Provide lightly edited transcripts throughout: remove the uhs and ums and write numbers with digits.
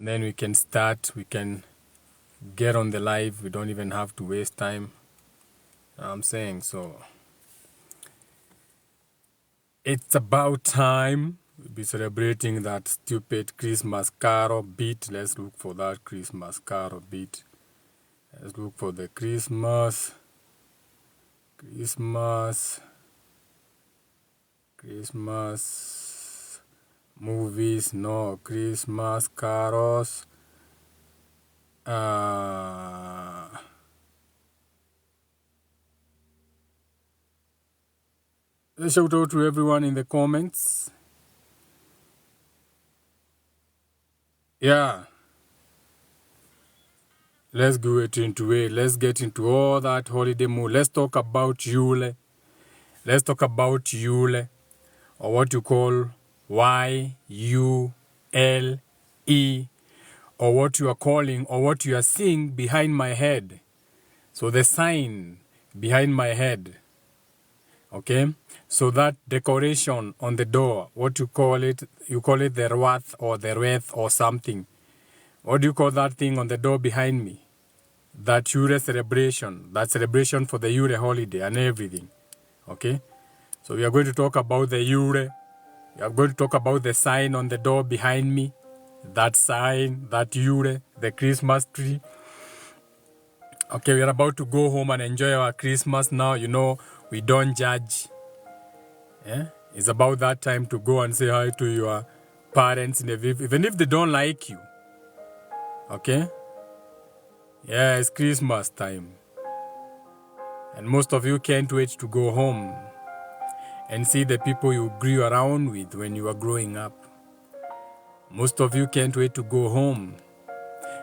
And then we can start, we can get on the live. We don't even have to waste time. I'm saying so. It's about time we'll be celebrating that stupid Christmas carol beat. Let's look for that Christmas carol beat. Let's look for the Christmas movies. No, Christmas carols. Let's shout out to everyone in the comments. Yeah. Let's go into it. Let's get into all that holiday mood. Let's talk about Yule. Let's talk about Yule, or what you call Y-U-L-E, or what you are calling, or what you are seeing behind my head. So the sign behind my head. Okay? So that decoration on the door, what you call it the Rwath or the Wreath or something. What do you call that thing on the door behind me? That Yule celebration. That celebration for the Yule holiday and everything. Okay? So we are going to talk about the Yule. We are going to talk about the sign on the door behind me. That sign, that Yule, the Christmas tree. Okay, we are about to go home and enjoy our Christmas now. You know, we don't judge. Yeah? It's about that time to go and say hi to your parents, even if they don't like you. Okay? Yeah, it's Christmas time. And most of you can't wait to go home and see the people you grew around with when you were growing up. Most of you can't wait to go home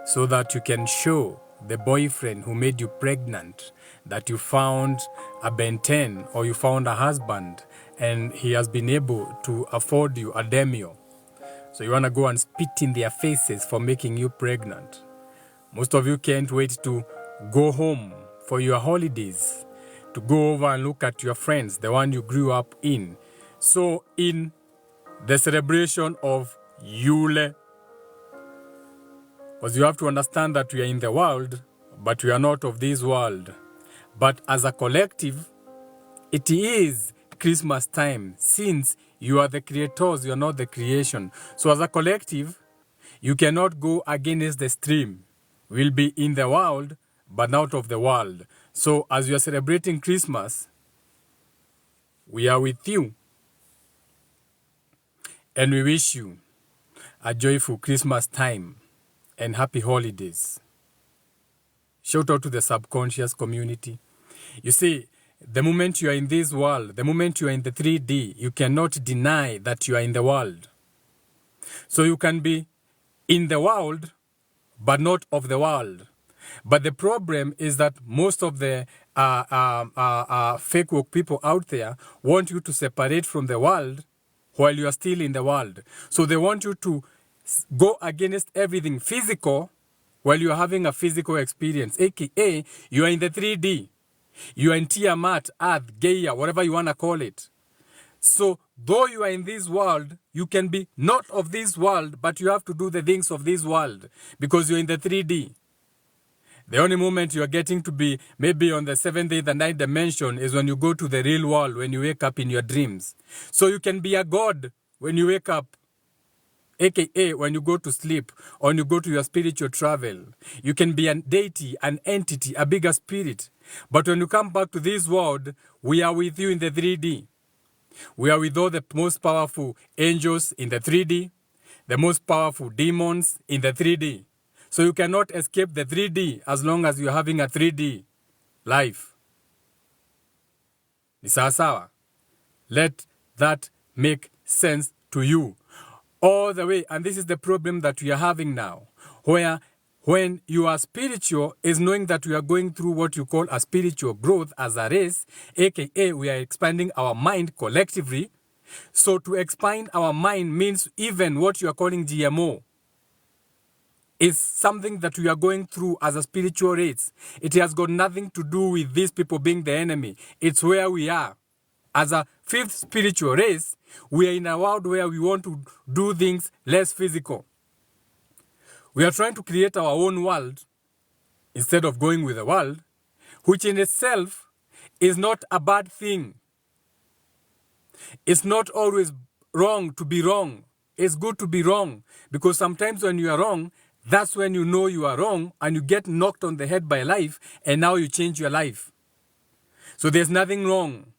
so that you can show the boyfriend who made you pregnant that you found a Ben 10 or you found a husband and he has been able to afford you a demio. So you want to go and spit in their faces for making you pregnant. Most of you can't wait to go home for your holidays, to go over and look at your friends, the one you grew up in. So in the celebration of Yule, because you have to understand that we are in the world, but we are not of this world. But as a collective, it is Christmas time, since you are the creators, you are not the creation. So as a collective, you cannot go against the stream. We'll be in the world, but not of the world. So as you are celebrating Christmas, we are with you. And we wish you a joyful Christmas time and happy holidays. Shout out to the subconscious community. You see, the moment you are in this world, the moment you are in the 3D, you cannot deny that you are in the world. So you can be in the world, but not of the world. But the problem is that most of the fake woke people out there want you to separate from the world while you are still in the world. So they want you to go against everything physical while you are having a physical experience, aka you are in the 3D. You are in Tiamat, Earth, Gaia, whatever you want to call it. So, though you are in this world, you can be not of this world, but you have to do the things of this world because you're in the 3D. The only moment you are getting to be maybe on the 7th, 8th, and 9th dimension is when you go to the real world, when you wake up in your dreams. So you can be a god when you wake up, aka when you go to sleep, or when you go to your spiritual travel. You can be a deity, an entity, a bigger spirit. But when you come back to this world, we are with you in the 3D. We are with all the most powerful angels in the 3D, the most powerful demons in the 3D. So you cannot escape the 3D as long as you're having a 3D life. Ni sawa sawa. Let that make sense to you. All the way. And this is the problem that we are having now. Where when you are spiritual is knowing that we are going through what you call a spiritual growth as a race, aka we are expanding our mind collectively. So to expand our mind means even what you are calling GMO is something that we are going through as a spiritual race. It has got nothing to do with these people being the enemy. It's where we are. As a fifth spiritual race, we are in a world where we want to do things less physical. We are trying to create our own world instead of going with the world, which in itself is not a bad thing. It's not always wrong to be wrong. It's good to be wrong, because sometimes when you are wrong, that's when you know you are wrong and you get knocked on the head by life, and now you change your life. So there's nothing wrong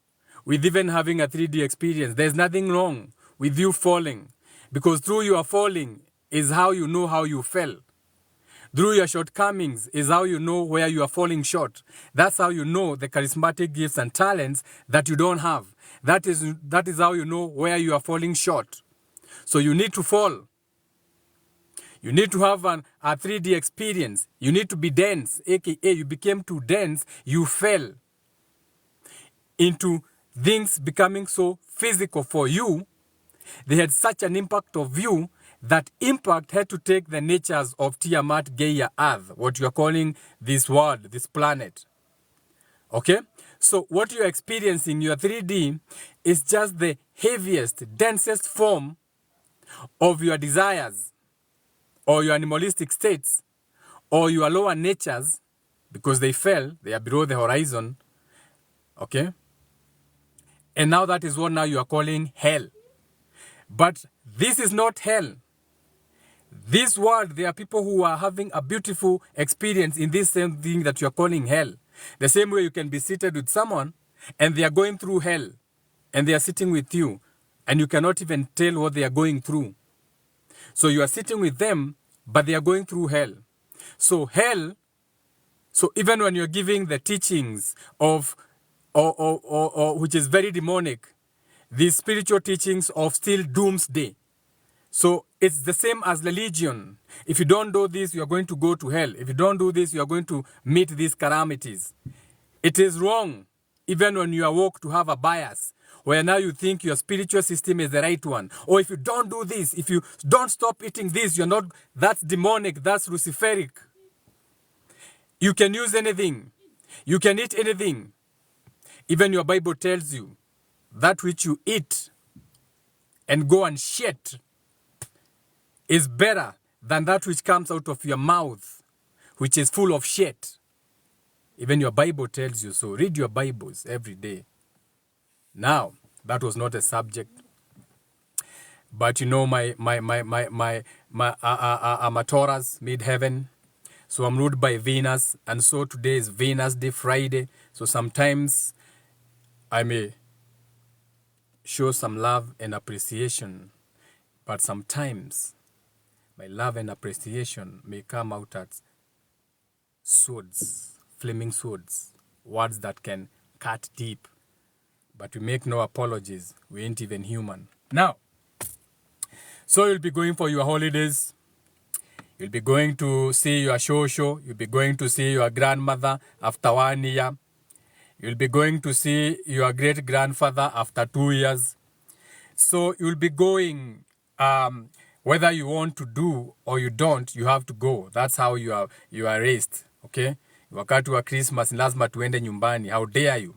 with even having a 3D experience. There's nothing wrong with you falling, because through your falling is how you know how you fell. Through your shortcomings is how you know where you are falling short. That's how you know the charismatic gifts and talents that you don't have. That is how you know where you are falling short. So you need to fall. You need to have a 3D experience. You need to be dense, aka you became too dense, you fell into things becoming so physical for you. They had such an impact of you. That impact had to take the natures of Tiamat, Gaia, Earth, what you are calling this world, this planet. Okay? So what you are experiencing, your 3D, is just the heaviest, densest form of your desires, or your animalistic states, or your lower natures, because they fell, they are below the horizon. Okay? And now that is what now you are calling hell. But this is not hell. This world, there are people who are having a beautiful experience in this same thing that you are calling hell. The same way you can be seated with someone and they are going through hell and they are sitting with you and you cannot even tell what they are going through. So you are sitting with them, but they are going through hell. So hell, so even when you're giving the teachings of, or which is very demonic, these spiritual teachings of still doomsday. So it's the same as religion. If you don't do this, you are going to go to hell. If you don't do this, you are going to meet these calamities. It is wrong, even when you are woke, to have a bias, where now you think your spiritual system is the right one. Or if you don't do this, if you don't stop eating this, you're not, that's demonic, that's luciferic. You can use anything. You can eat anything. Even your Bible tells you that which you eat and go and shit is better than that which comes out of your mouth, which is full of shit. Even your Bible tells you so. Read your Bibles every day. Now, that was not a subject. But you know, I'm a Taurus, mid-heaven. So I'm ruled by Venus. And so today is Venus Day, Friday. So sometimes I may show some love and appreciation. But sometimes my love and appreciation may come out as swords, flaming swords, words that can cut deep. But we make no apologies. We ain't even human. Now, so you'll be going for your holidays. You'll be going to see your shosho. You'll be going to see your grandmother after 1 year. You'll be going to see your great-grandfather after 2 years. So you'll be going, whether you want to do or you don't, you have to go. That's how you are raised, okay? Wakati wa Christmas, lazima tuende nyumbani. How dare you?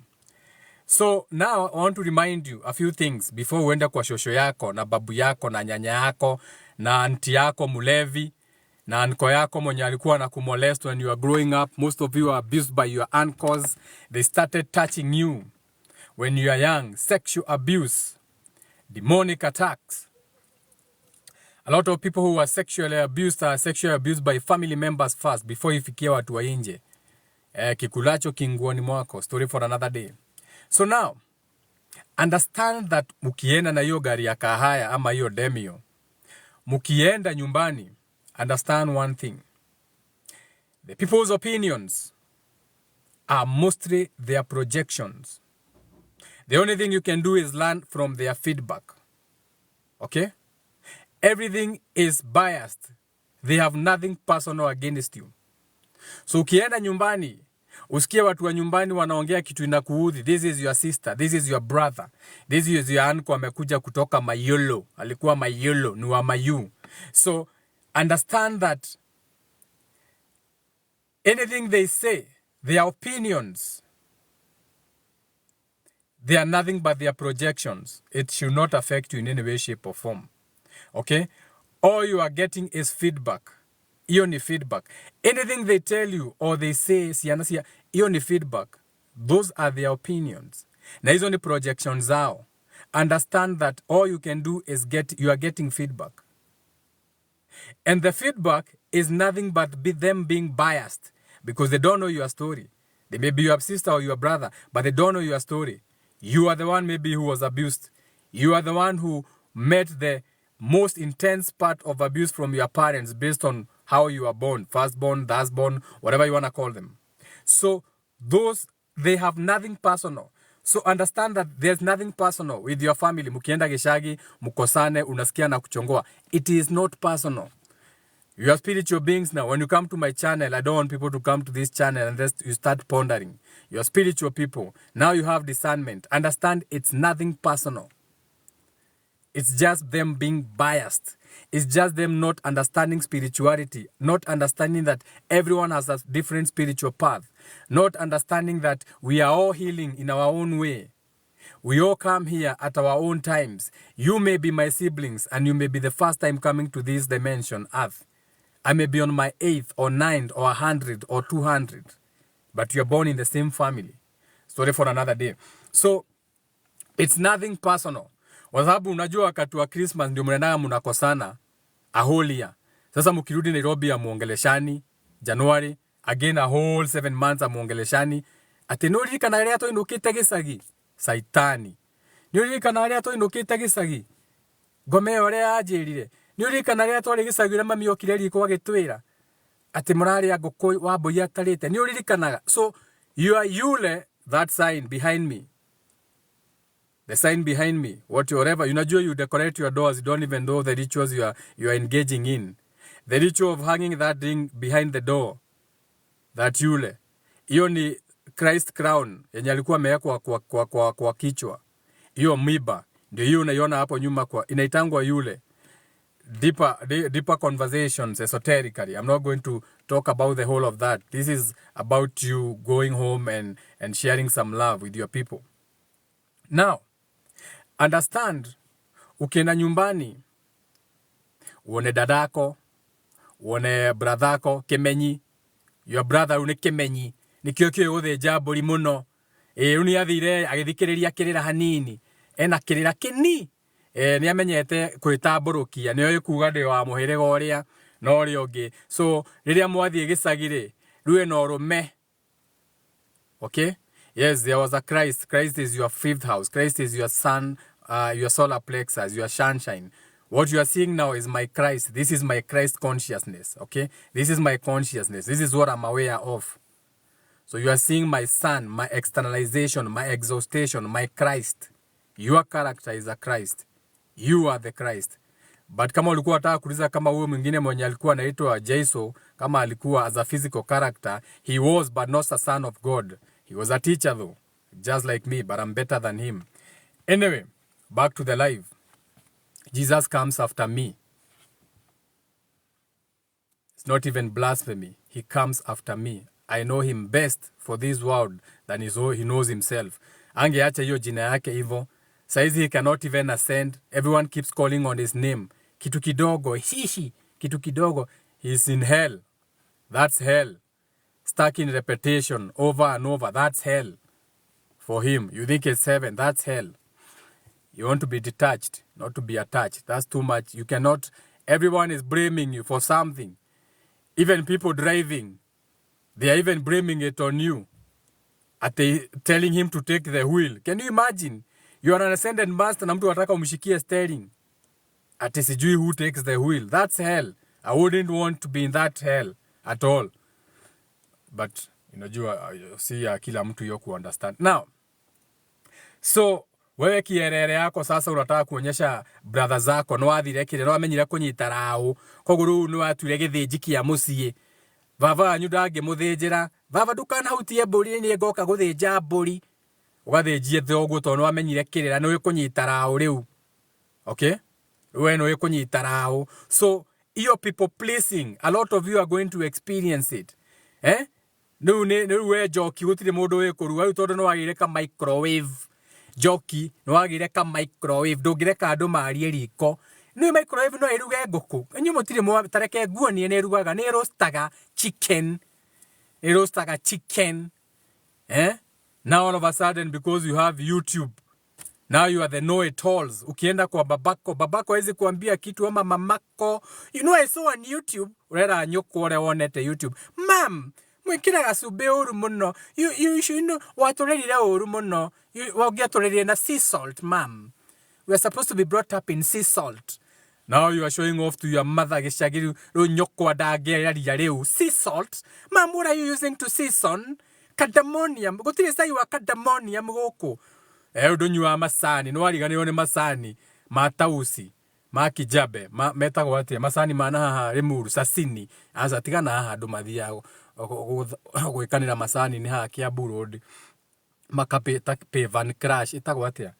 So now I want to remind you a few things before uende kwa shosho yako, na babu yako, na nyanya yako, na aunti yako mulevi, na anko yako mwenye alikuwa na kumolest when you are growing up. Most of you are abused by your uncles. They started touching you when you are young. Sexual abuse, demonic attacks. A lot of people who are sexually abused are sexually abused by family members first before ifikia watu wa nje. Kikulacho kinguoni mwako. Story for another day. So now, understand that mukienda na hiyo gari ya kahaya ama hiyo demio, mukienda nyumbani, understand one thing. The people's opinions are mostly their projections. The only thing you can do is learn from their feedback. Okay? Everything is biased. They have nothing personal against you. So ukienda nyumbani, usikie watu wa nyumbani wanaongea kitu inakuudhi. This is your sister, this is your brother, this is your uncle amekuja kutoka Mayolo, alikuwa Mayolo, ni wa Mayu. So understand that anything they say, their opinions, they are nothing but their projections. It should not affect you in any way, shape or form. Okay? All you are getting is feedback. Iyo ni feedback. Anything they tell you or they say, iyo ni feedback. Those are their opinions. Na hizo ni projections zao. Understand that all you can do is you are getting feedback. And the feedback is nothing but them being biased because they don't know your story. They may be your sister or your brother, but they don't know your story. You are the one maybe who was abused. You are the one who met the most intense part of abuse from your parents based on how you are born, firstborn, lastborn, whatever you want to call them. So they have nothing personal. So understand that there's nothing personal with your family. Mukienda gishagi, mukosane, unasikia na kuchongoa. It is not personal. You are spiritual beings now. When you come to my channel, I don't want people to come to this channel and just you start pondering. You are spiritual people. Now you have discernment. Understand it's nothing personal. It's just them being biased. It's just them not understanding spirituality, not understanding that everyone has a different spiritual path, not understanding that we are all healing in our own way. We all come here at our own times. You may be my siblings and you may be the first time coming to this dimension, Earth. I may be on my 8th or 9th or 100 or 200, but you're born in the same family. Story for another day. So, it's nothing personal. Kwa sababu unajua wakati wa Christmas ndio mnaenda mnakosana a whole year. Sasa mkirudi Nairobi ya muongeleshani January, again a whole 7 months a muongeleshani. Ati nuri kana ria to inukite gisagi saitani. Nuri kana ria to inukite gisagi. Gome ore ajirire. Nuri kana ria to ri gisagi na mami okire riko agitwira. Ati murari agoko wa boya tarite. Nuri kana. So you are Yule, that sign behind me. The sign behind me, whatever, you decorate your doors, you don't even know the rituals you are engaging in. The ritual of hanging that thing behind the door, that Yule, hiyo ni Christ crown, yenye alikuwa amewekwa kwa kichwa. Hiyo miba, ndio hiyo unaiona hapo nyuma inaitangwa Yule. Deeper conversations, esoterically. I'm not going to talk about the whole of that. This is about you going home and sharing some love with your people. Now, understand, ukienda nyumbani, uone dadako, uone brathako, kemenyi, your brother une kemenyi, nikio kio uthe jaburi muno, uni athire agithikiriria kirira hanini, ena kirira kini, ni amenyete kwitamburukia, ni oyo kuga ndi wa muhirega uria no uri ungi. So, riria mwathie gicagire, ruwe no rume. Okay? Yes, there was a Christ. Christ is your 5th house. Christ is your sun, your solar plexus, your sunshine. What you are seeing now is my Christ. This is my Christ consciousness, okay? This is my consciousness. This is what I'm aware of. So you are seeing my sun, my externalization, my exhaustion, my Christ. Your character is a Christ. You are the Christ. But kama ulikuwa unataka kuuliza kama huyo mwingine mwenye alikuwa anaitwa Jesu, kama alikuwa as a physical character, he was but not a son of God. He was a teacher though, just like me, but I'm better than him. Anyway, back to the live. Jesus comes after me. It's not even blasphemy. He comes after me. I know him best for this world than he knows himself. Angeacha hiyo jina yake hivyo. Saizi he cannot even ascend. Everyone keeps calling on his name. Kitu kidogo, hihi, kitu kidogo. He's in hell. That's hell. Stuck in repetition over and over. That's hell for him. You think it's heaven. That's hell. You want to be detached, not to be attached. That's too much. You cannot. Everyone is blaming you for something. Even people driving, they are even blaming it on you. Telling him to take the wheel. Can you imagine? You are an ascended master na mtu wataka umshikie steering. Ati sijui who takes the wheel. That's hell. I wouldn't want to be in that hell at all. But unajua si kila mtu yo understand. Now, so wewe kierere yako sasa unataka kuonyesha brother zako no athire kire no amenyira kunyita rao koguru no atwire githiji kia mucie baba anyu ndange muthinjira baba dukana hutie mburi ni ngoka guthinja mburi ugathinjie thoguo to no amenyire kirira no kunyita rao riu. Okay, we no kunyita rao. So your people pleasing, a lot of you are going to experience it. No we joki gutire mundu we kuruga u tondu no agire ka microwave joki no agire ka microwave ndungireka andu marie riko No microwave no eruga ngũkũ. Enyu mutire mwa tareke guo ni erugaga ni roastaga chicken. Roastaga chicken. Now all of a sudden, because you have YouTube, now you are the know-it-alls. Ukienda kwa babako hawezi kuambia kitu ama mamako. You know, I saw on YouTube, urera nyoko ore wonete YouTube. Mom, mwikira gasube oru muno. You should know, watorerire oru muno. Wagia torerire na sea salt, mom. We are supposed to be brought up in sea salt. Now you are showing off to your mother, Geshagiru, nyoko adage, sea salt. Mom, what are you using to season? Cadamonium. Go to the side, you are cadamonium goko. Udonywa masani. No aligani one masani. Matausi. Makijabe. Meta wate. Masani manaha remuru. Sasini. Asa tika na aha domadia. Kanira masani ni ha kiaburu odi. Makape takpe van crash. Ita wate.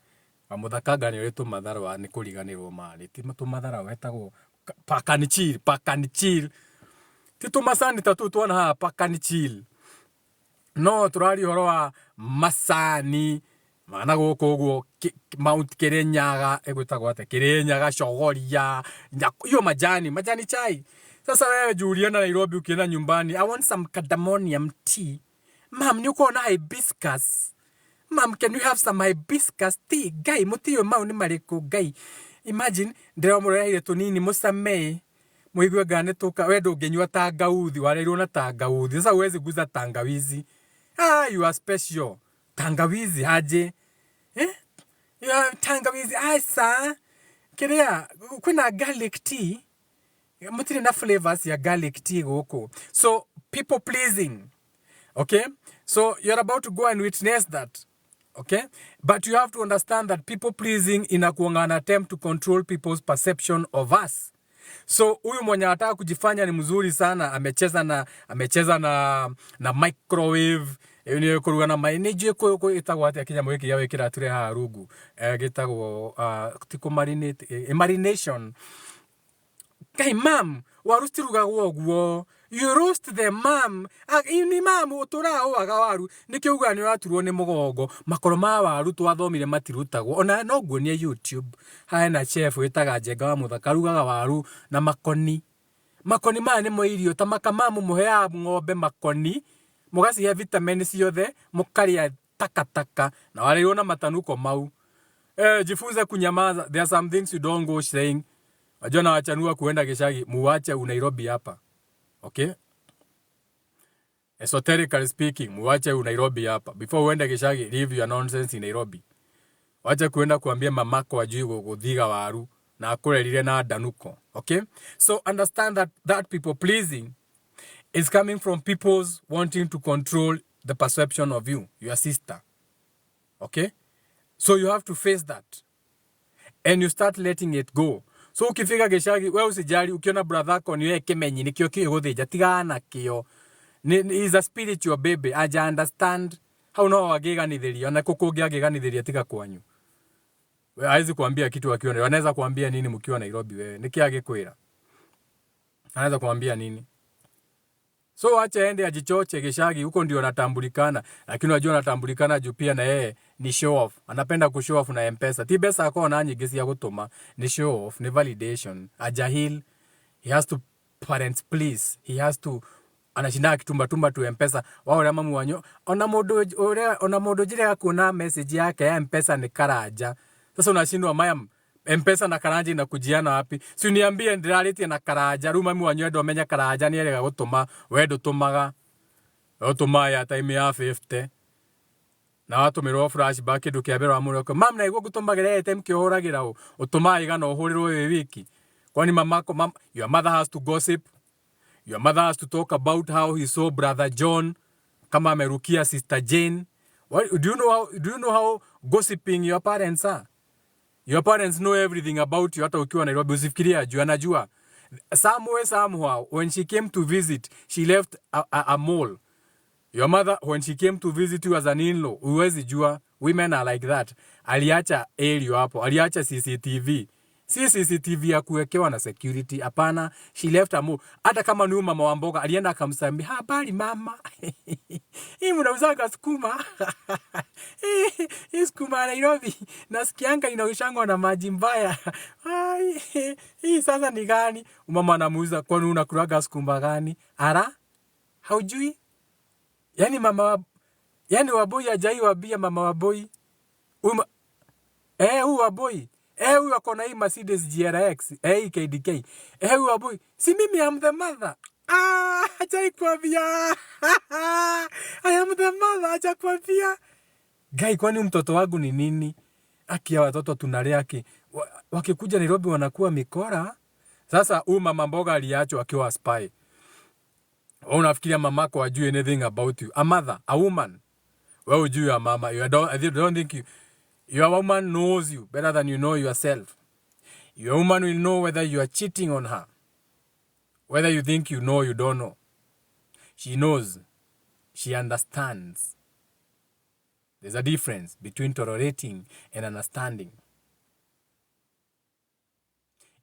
Amudakagani wetu madhara wa nikuligani romani. Timatu madhara wetago. Pakanichil. Titu masani tatu tuana ha pakanichil. No, turari horoa masani. Mana goko Mount Kirenyaga. Egutagwo ate Kirenyaga shogoria. Yo majani chai. Sasa wewe Juliana Nairobi ukienda nyumbani. I want some cadamonium tea. Mom, niko na hibiscus. Mom, can you have some hibiscus tea? Guy, mutiyo mauni mareko guy. Imagine, ndera murehire tunini musame. Muigwe gane toka wedo genywa tangauthi wareirwo na tangauthi. Sasa uwezi guza tangawizi. You are special. Tangawizi haje. Tangawizi asa. Kirea, kuna garlic tea. Mutiri na flavors ya garlic tea goko. So, people pleasing. Okay? So, you're about to go and witness that. Okay? But you have to understand that people pleasing inakuanga an attempt to control people's perception of us. So huyu mwenye anataka kujifanya ni mzuri sana amecheza na microwave ni kuruga na maineje ko itagwa ati akinya mwiki yawe kira ture ha rugu gitagwo tiko marination. Kai mam warustiruga gwo you roast the mam ni mam utura o agawaru nikiuga ni waturwo ni mugongo makoro ma waru twathomire matirutagwo ona no guo ni YouTube haena chef witaga Njenga wa Muthaka rugaga waru na makoni ma ni mo irio ta makamamu muhea ng'ombe makoni mugacihe vitamin ciothe mukaria takataka na wale na matanuko mau jifunze kunyamaza. There are some things you don't go saying. Wajona wachanua kuenda Gishagi muwache Nairobi hapa. Okay? Esoterically speaking, muwache Nairobi hapa. Before uende Gishagi, leave your nonsense in Nairobi. Wacha kuenda kuambia mamako wajui guthiga waru na akurerire na danuko. Okay? So understand that people pleasing is coming from people's wanting to control the perception of you, your sister. Okay? So you have to face that. And you start letting it go. So ukifika Gishagi, wewe usijali ukiona brother yako ni yeye kimenyi nikio kiguthinja tigana kio. Is a spiritual baby. Aja understand how no wageganithiria na kukungia geganithiria tiga kwanyu. Wewe haizi kuambia kitu akiona. Wanaweza kuambia nini mkiwa Nairobi wewe? Nikiage kwira. Anaweza kuambia nini? So acha ende ajichoche Gishagi huko ndio natambulikana. Lakini unajua natambulikana juu pia na yeye ni show off. Anapenda kushow off na M-Pesa. Ti pesa yako na nyingisi ya gutuma ni show off, ni validation. Ajahil, he has to parents please. He has to anashinda kitumba tu M-Pesa. Wao rama muwanyo ona modo jire kuna message yake ya M-Pesa ni karaja. Sasa unashindwa mayam M-Pesa na karaja inakujiana wapi? Si uniambie ndirariti na karaja ruma muwanyo ndo menya karaja ni erega gutuma wedo tumaga otuma ya time ya 50 na watu mero flashback ndukiabera amuroko mam na igwo gutumagire time kihuragira utuma igana uhurirwo wiki kwani mamako your mother has to gossip. Your mother has to talk about how he saw brother John kama amerukia sister Jane. Do you know how gossiping your parents are? Your parents know everything about you hata ukiwa Nairobi usifikiria juu anajua. Somehow when she came to visit she left a mall. Your mother when she came to visit you as an in-law uwezi jua women are like that. Aliacha area hapo, aliacha CCTV Si CCTV ya kuwekewa na security. Hapana, she left a move. Hata kama ni mama wa mboga, alienda akamsambia, habari mama. Hii mnauzanga sukuma. Hii sukuma Nairobi. Nasikianga inaoshangwa na maji mbaya. Hii sasa ni gani? Mama anamuuliza, kwani unakulaga sukuma gani? Ara? Haujui? Yani Waboi hajai wabia mama Waboi. Huyu Waboi. Huyu ako na hii Mercedes GRX. KDK. Huyu Waboi. Si mimi am the mother. Hajai kuambia. I am the mother. Hajai kuambia. Gai, kwani mtoto wangu ni nini? Aki ya watoto tunalea wakikuja Nairobi wanakuwa mikora. Sasa huyu mama mboga aliachwa akiwa spy. Unafikiria mamako ajue anything about you? A mother, a woman. Wewe ujue ya mama. I don't think your woman knows you better than you know yourself. Your woman will know whether you are cheating on her. Whether you think you know, you don't know. She knows. She understands. There's a difference between tolerating and understanding.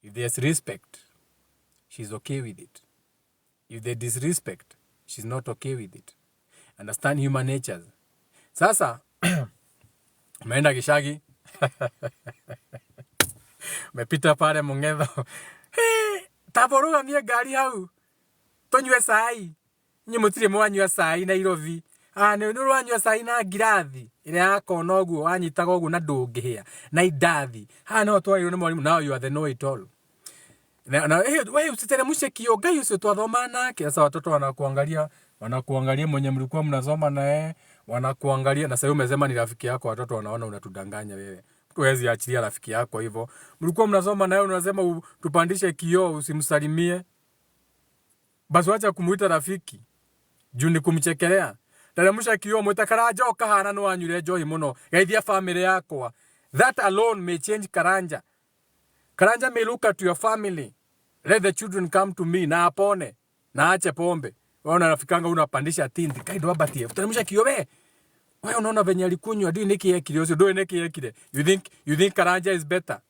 If there's respect, she's okay with it. If there's disrespect, she's not okay with it. Understand human natures. Sasa, umeenda Gishagi. Umepita pale Mungetho. Taboruga mie gari hau. Tonywe sai. Nye mutire mwanywa sai Nairobi. Nuru wanywa sai na ngirathi. Ile yako noguo wanyitaga oguo na ndungihia. Na idathi. No twairwo ni mwalimu. Now you are the know it all. Wewe usiteremshe kioga hiyo, sio twathoma nake. Sasa watoto wanakuangalia mwenye mlikuwa mnasoma naye, wanakuangalia na sasa umesema ni rafiki yako, watoto wanaona unatudanganya wewe. Mtu hawezi achilia rafiki yako hivyo. Mlikuwa mnasoma naye unasema tupandishe kioo usimsalimie. Basi acha kumuita rafiki. Juu ni kumchekelea. Teremsha kioo mwita Karanja okahana no anyure joy muno. Geithia family yako. That alone may change Karanja. Karanja may look at your family. Let the children come to me. Na apone. Na ache pombe. Waona nafikanga unapandisha tindi. Kaido abatie. Teremsha kioo we. Wewe unaona venye alikunywa. Do neki yekile. Do neki yekile. You think Karanja is better?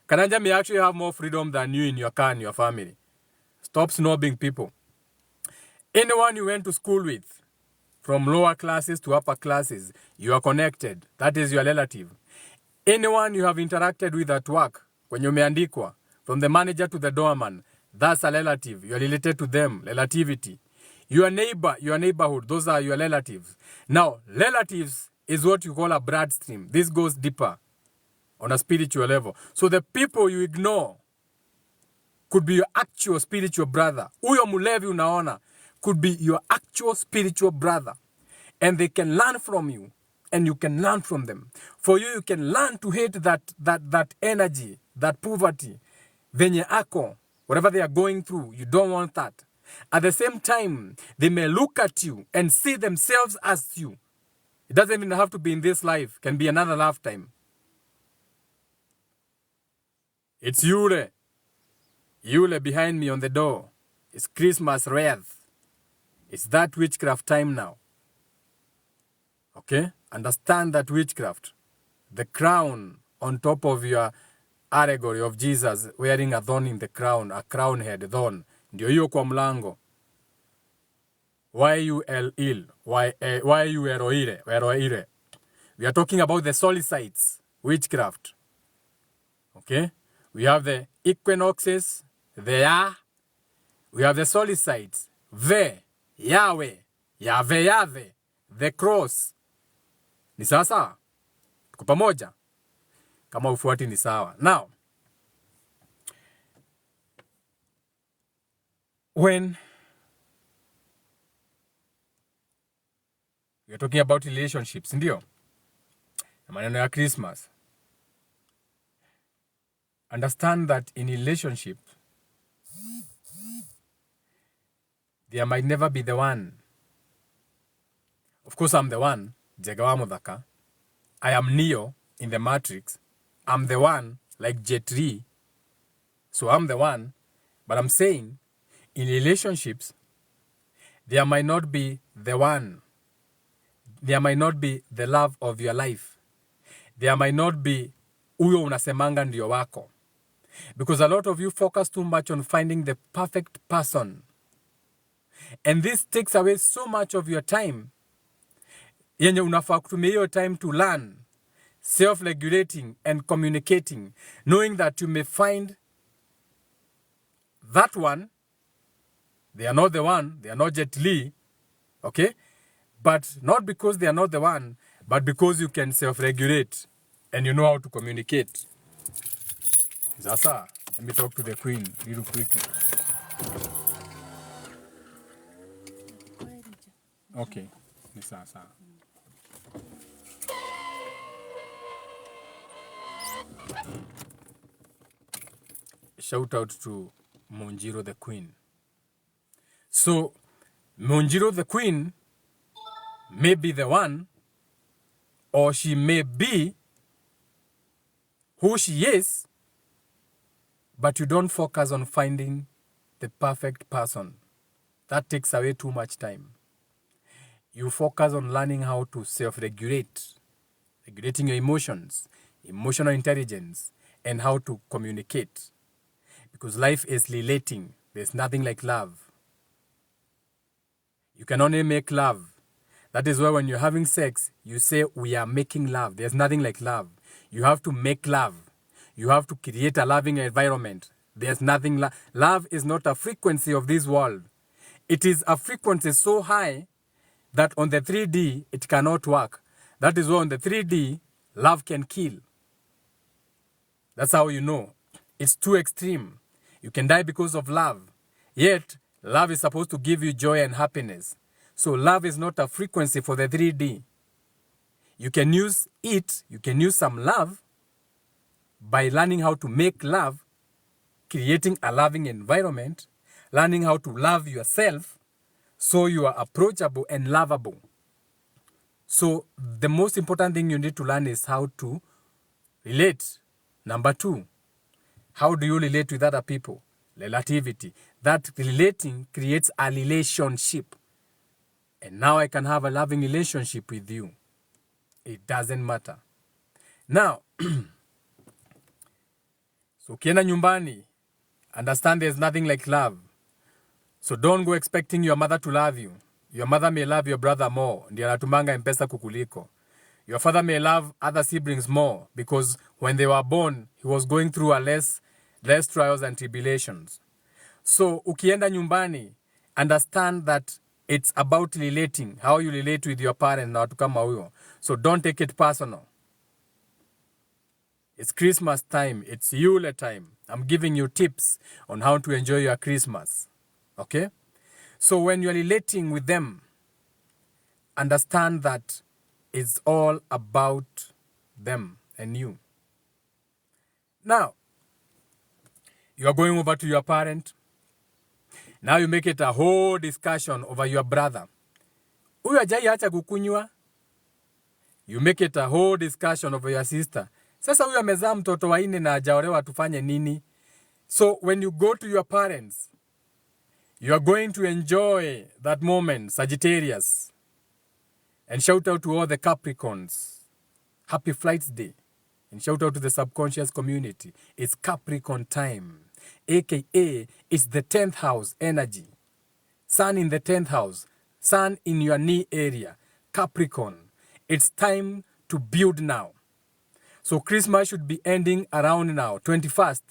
Karanja may actually have more freedom than you in your car and your family. Stop snobbing people. Anyone you went to school with, from lower classes to upper classes, you are connected. That is your relative. Anyone you have interacted with at work, kwenye umeandikwa, from the manager to the doorman, that's a relative. You are related to them. Relativity. Your neighbor, your neighborhood, those are your relatives. Now, relatives is what you call a blood stream. This goes deeper on a spiritual level. So the people you ignore could be your actual spiritual brother. Uyo mulevi unaona could be your actual spiritual brother. And they can learn from you. And you can learn from them. For you can learn to hate that energy, that poverty. Venye ako, whatever they are going through, you don't want that. At the same time, they may look at you and see themselves as you. It doesn't even have to be in this life. It can be another lifetime. It's Yule. Yule behind me on the door. It's Christmas wreath. It's that witchcraft time now. Okay? Understand that witchcraft. The crown on top of your allegory of Jesus wearing a thorn in the crown, a crown head thorn. Ndio hiyo kwa mlango. Y-U-L-Il. Y-U-L-O-I-R-E. We are talking about the solicites, witchcraft. Okay? We have the equinoxes, the Ya. We have the solicites, Ve, Yahweh, Yahweh, the cross. Ni sawa? Tuko pamoja? Kama ufuati ni sawa. Now, when we are talking about relationships, ndio? Maneno ya Christmas. Understand that in relationship, there might never be the one. Of course, I'm the one. Jegawa Mudhaka. I am Neo in the Matrix. I'm the one like Jet Li. So I'm the one. But I'm saying, in relationships, there might not be the one. There might not be the love of your life. There might not be uyo unasemanga ndio wako. Because a lot of you focus too much on finding the perfect person. And this takes away so much of your time. Yenye unafaa kutumia hiyo time to learn, self-regulating and communicating, knowing that you may find that one. They are not the one, they are not Jet Li, okay? But not because they are not the one, but because you can self-regulate and you know how to communicate. Sasa, let me talk to the queen real quickly. Okay, ni sasa. Shout out to Monjiro the queen. So, Monjiro the queen may be the one, or she may be who she is, but you don't focus on finding the perfect person. That takes away too much time. You focus on learning how to self-regulate, regulating your emotions, emotional intelligence, and how to communicate. Because life is relating. There's nothing like love. You can only make love. That is why when you're having sex, you say we are making love. There's nothing like love. You have to make love. You have to create a loving environment. There's nothing. Love is not a frequency of this world. It is a frequency so high that on the 3D, it cannot work. That is why on the 3D, love can kill. That's how you know. It's too extreme. You can die because of love. Yet, love is supposed to give you joy and happiness. So love is not a frequency for the 3D. You can use it, you can use some love by learning how to make love, creating a loving environment, learning how to love yourself so you are approachable and lovable. So the most important thing you need to learn is how to relate. Number 2, how do you relate with other people? Relativity. That relating creates a relationship. And now I can have a loving relationship with you. It doesn't matter. Now, so ukienda nyumbani, understand there's nothing like love. So don't go expecting your mother to love you. Your mother may love your brother more. Ndiye anatumanga M-Pesa kukuliko. Your father may love other siblings more because when they were born, he was going through a less trials and tribulations. So ukienda nyumbani, understand that it's about relating, how you relate with your parents na watu kama huyo. So don't take it personal. It's Christmas time. It's Yule time. I'm giving you tips on how to enjoy your Christmas. Okay? So when you're relating with them, understand that it's all about them and you. Now, you are going over to your parent. Now you make it a whole discussion over your brother. Huyu hajai acha kukunywa. You make it a whole discussion over your sister. Sasa huyu amezaa mtoto wa 4 na hajaolewa tufanye nini? So when you go to your parents, you are going to enjoy that moment, Sagittarius. And shout out to all the Capricorns. Happy Flights Day. And shout out to the subconscious community. It's Capricorn time. AKA, it's the 10th house energy. Sun in the 10th house. Sun in your knee area. Capricorn. It's time to build now. So Christmas should be ending around now, 21st.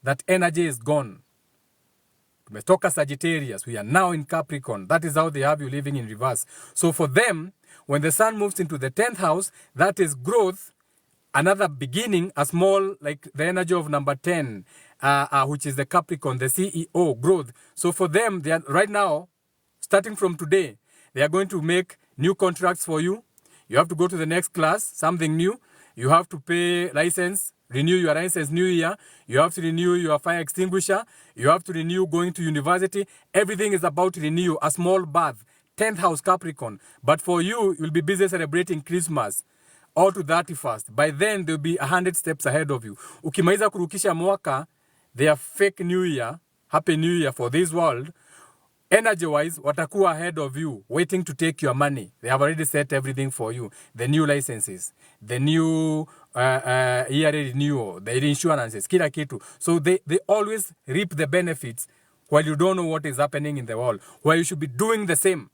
That energy is gone. Tumetoka Sagittarius. We are now in Capricorn. That is how they have you living in reverse. So for them, when the sun moves into the 10th house, that is growth, another beginning, a small, like the energy of number 10, which is the Capricorn, the CEO, growth. So for them, they are right now, starting from today, they are going to make new contracts for you. You have to go to the next class, something new. You have to pay license, renew your license new year. You have to renew your fire extinguisher. You have to renew going to university. Everything is about to renew, a small bath. 10th house Capricorn. But for you, you'll be busy celebrating Christmas. All to 31st. By then, they'll be 100 steps ahead of you. Ukimaliza kurukisha mwaka, their fake new year, happy new year for this world, energy-wise, watakuwa ahead of you, waiting to take your money. They have already set everything for you. The new licenses, the new year renewal, the insurances, kila kitu. So they always reap the benefits while you don't know what is happening in the world, while you should be doing the same.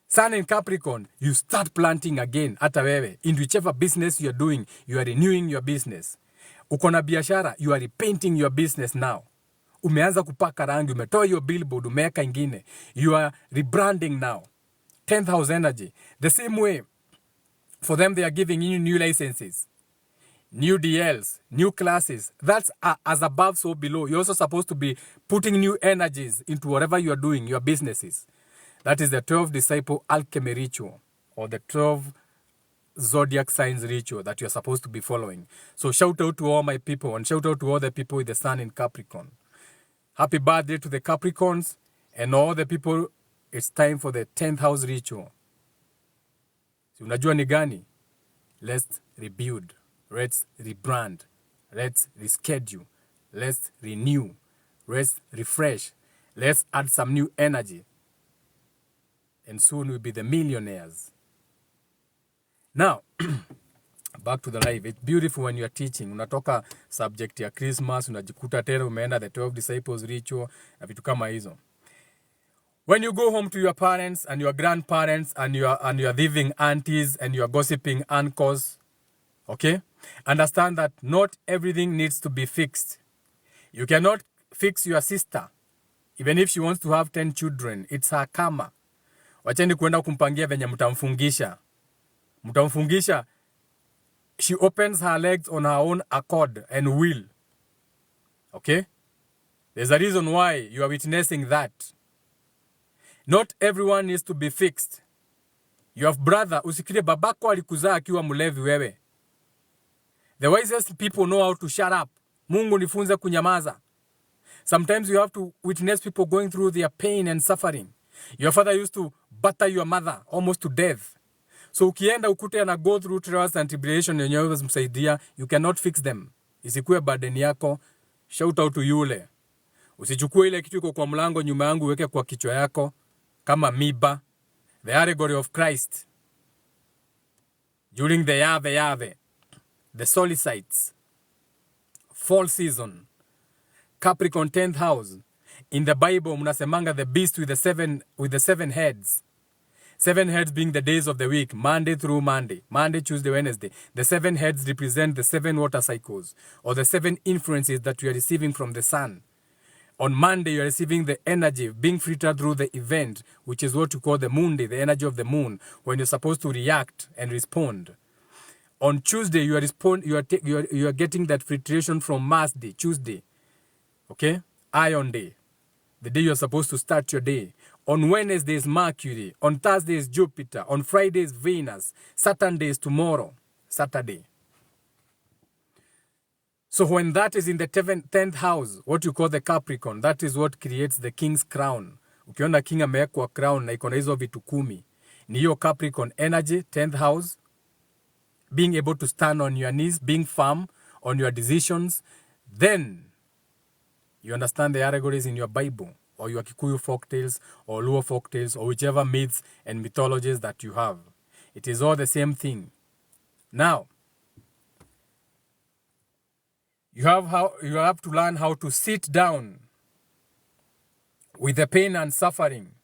Sun in Capricorn, you start planting again, hata wewe. In whichever business you are doing, you are renewing your business. Uko na biashara, you are repainting your business now. Umeanza kupaka rangi, umetoa your billboard, umeweka ingine. You are rebranding now. 10th house energy. The same way, for them, they are giving you new licenses, new DLs, new classes. That's as above, so below. You're also supposed to be putting new energies into whatever you are doing, your businesses. That is the 12 disciple alchemy ritual, or the 12 zodiac signs ritual that you're supposed to be following. So shout out to all my people, and shout out to all the people with the sun in Capricorn. Happy birthday to the Capricorns and all the people. It's time for the 10th house ritual. So unajua ni gani? Let's rebuild. Let's rebrand. Let's reschedule. Let's renew. Let's refresh. Let's add some new energy. And soon we'll be the millionaires. Now, back to the life. It's beautiful when you are teaching. Unatoka subject ya Christmas, unajikuta tena umeenda the 12 disciples ritual, na vitu kama hizo. When you go home to your parents and your grandparents and your living aunties and your gossiping uncles, okay? Understand that not everything needs to be fixed. You cannot fix your sister, even if she wants to have 10 children. It's her karma. Wacheni kuenda kumpangia venye mtamfungisha. Mtamfungisha. She opens her legs on her own accord and will. Okay? There's a reason why you are witnessing that. Not everyone needs to be fixed. You have brother, usikire babako alikuzaa akiwa mlevi wewe. The wisest people know how to shut up. Mungu nifunze kunyamaza. Sometimes you have to witness people going through their pain and suffering. Your father used to batter your mother almost to death. So ukienda ukute na go through trials and tribulation yenye wewe msaidia, you cannot fix them. Isikuwe burden yako. Shout out to yule. Usichukue ile kitu iko kwa mlango nyuma yangu uweke kwa kichwa yako kama miba. The allegory of Christ. During the Yahweh, the solstices, fall season, Capricorn 10th house. In the Bible, mnasemanga the beast with the seven heads. 7 heads being the days of the week, Monday through Monday, Tuesday, Wednesday. The 7 heads represent the 7 water cycles, or the 7 influences that you are receiving from the sun. On Monday, you are receiving the energy being filtered through the event, which is what you call the Mundi, the energy of the moon, when you're supposed to react and respond. On Tuesday, you are getting that filtration from Mars Day, Tuesday. Okay? Iron Day. The day you're supposed to start your day. On Wednesday is Mercury. On Thursday is Jupiter. On Friday is Venus. Saturday is tomorrow. Saturday. So when that is in the 10th house, what you call the Capricorn, that is what creates the king's crown. Ukiona king amewekwa crown na iko na hizo vitu 10. Ni hiyo Capricorn energy, 10th house. Being able to stand on your knees, being firm on your decisions. Then you understand the allegories in your Bible, or your Kikuyu folktales, or Luo folktales, or whichever myths and mythologies that you have. It is all the same thing. Now, you have to learn how to sit down with the pain and suffering,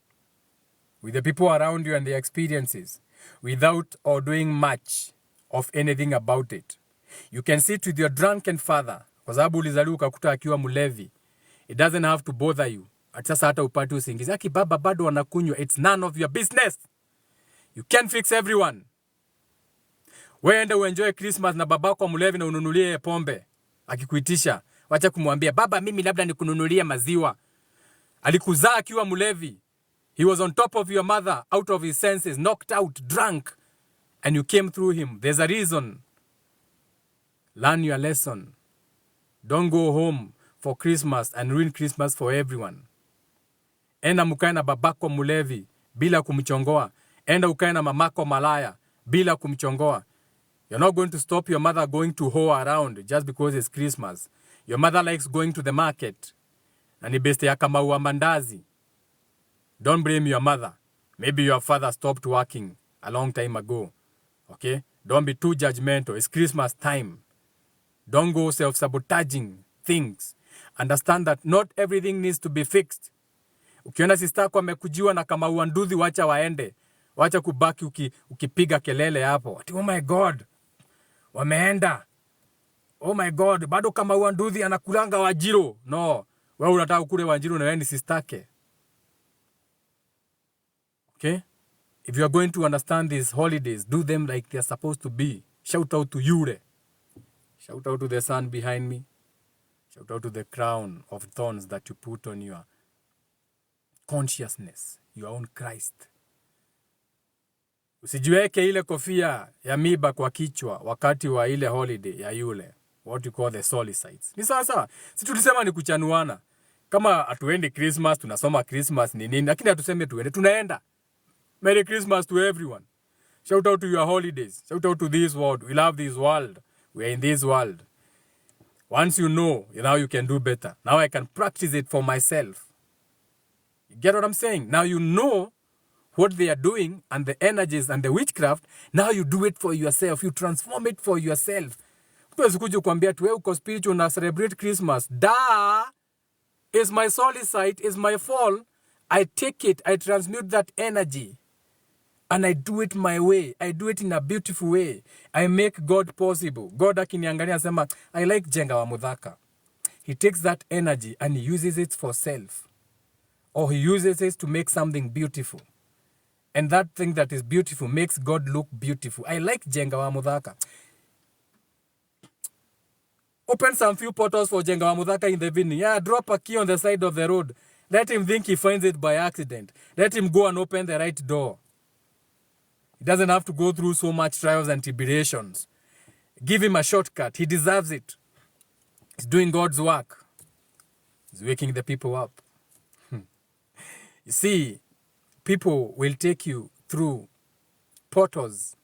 with the people around you and their experiences, without or doing much of anything about it. You can sit with your drunken father, kwa sababu ulizaliwa ukakuta akiwa mlevi. It doesn't have to bother you. Sasa hata upate usingizi. Aki baba bado wanakunywa. It's none of your business. You can't fix everyone. Weende uenjoy Christmas na babako mlevi na ununulie pombe. Akikuitisha. Wacha kumwambia, baba mimi labda nikununulie maziwa. Alikuzaa akiwa mlevi. He was on top of your mother, out of his senses, knocked out, drunk. And you came through him. There's a reason. Learn your lesson. Don't go home for Christmas and ruin Christmas for everyone. Enda mukae na babako mulevi bila kumchongoa. Enda ukae na mamako malaya bila kumchongoa. You're not going to stop your mother going to hoe around just because it's Christmas. Your mother likes going to the market. Na ni beste ya kama ua mandazi. Don't blame your mother. Maybe your father stopped working a long time ago. Okay? Don't be too judgmental. It's Christmas time. Don't go self-sabotaging things. Understand that not everything needs to be fixed. Ukiona sister yako amekujiwa na kama uanduthi, wacha waende. Wacha kubaki ukipiga kelele hapo. Oh my God. Wameenda. Oh my God. Bado kama uanduthi anakulanga Wajiro. No. Wewe unataka kule Wajiro na wewe ni sister yake. Okay? If you are going to understand these holidays, do them like they are supposed to be. Shout out to Yure. Shout out to the sun behind me. Shout out to the crown of thorns that you put on your consciousness, your own Christ. Usijiweke ile kofia ya miba kwa kichwa wakati wa ile holiday ya yule. What you call the solstices. Ni sawa. Si tulisema ni kuchanuana. Kama hatuendi Christmas, tunasoma Christmas ni nini. Lakini hatuseme tuende, tunaenda. Merry Christmas to everyone. Shout out to your holidays. Shout out to this world. We love this world. We are in this world. Once you know, now you can do better. Now I can practice it for myself. You get what I'm saying? Now you know what they are doing and the energies and the witchcraft. Now you do it for yourself. You transform it for yourself. Mtu kuja kuambia tu wewe uko spiritual na celebrate Christmas. Is my solstice, is my fall. I take it, I transmute that energy. And I do it my way. I do it in a beautiful way. I make God possible. God akiniangalia asema, I like Jenga wa Mudhaka. He takes that energy and he uses it for self. Or he uses it to make something beautiful. And that thing that is beautiful makes God look beautiful. I like Jenga wa Mudhaka. Open some few portals for Jenga wa Mudhaka in the evening. Yeah, drop a key on the side of the road. Let him think he finds it by accident. Let him go and open the right door. He doesn't have to go through so much trials and tribulations. Give him a shortcut. He deserves it. He's doing God's work. He's waking the people up. You see, people will take you through portals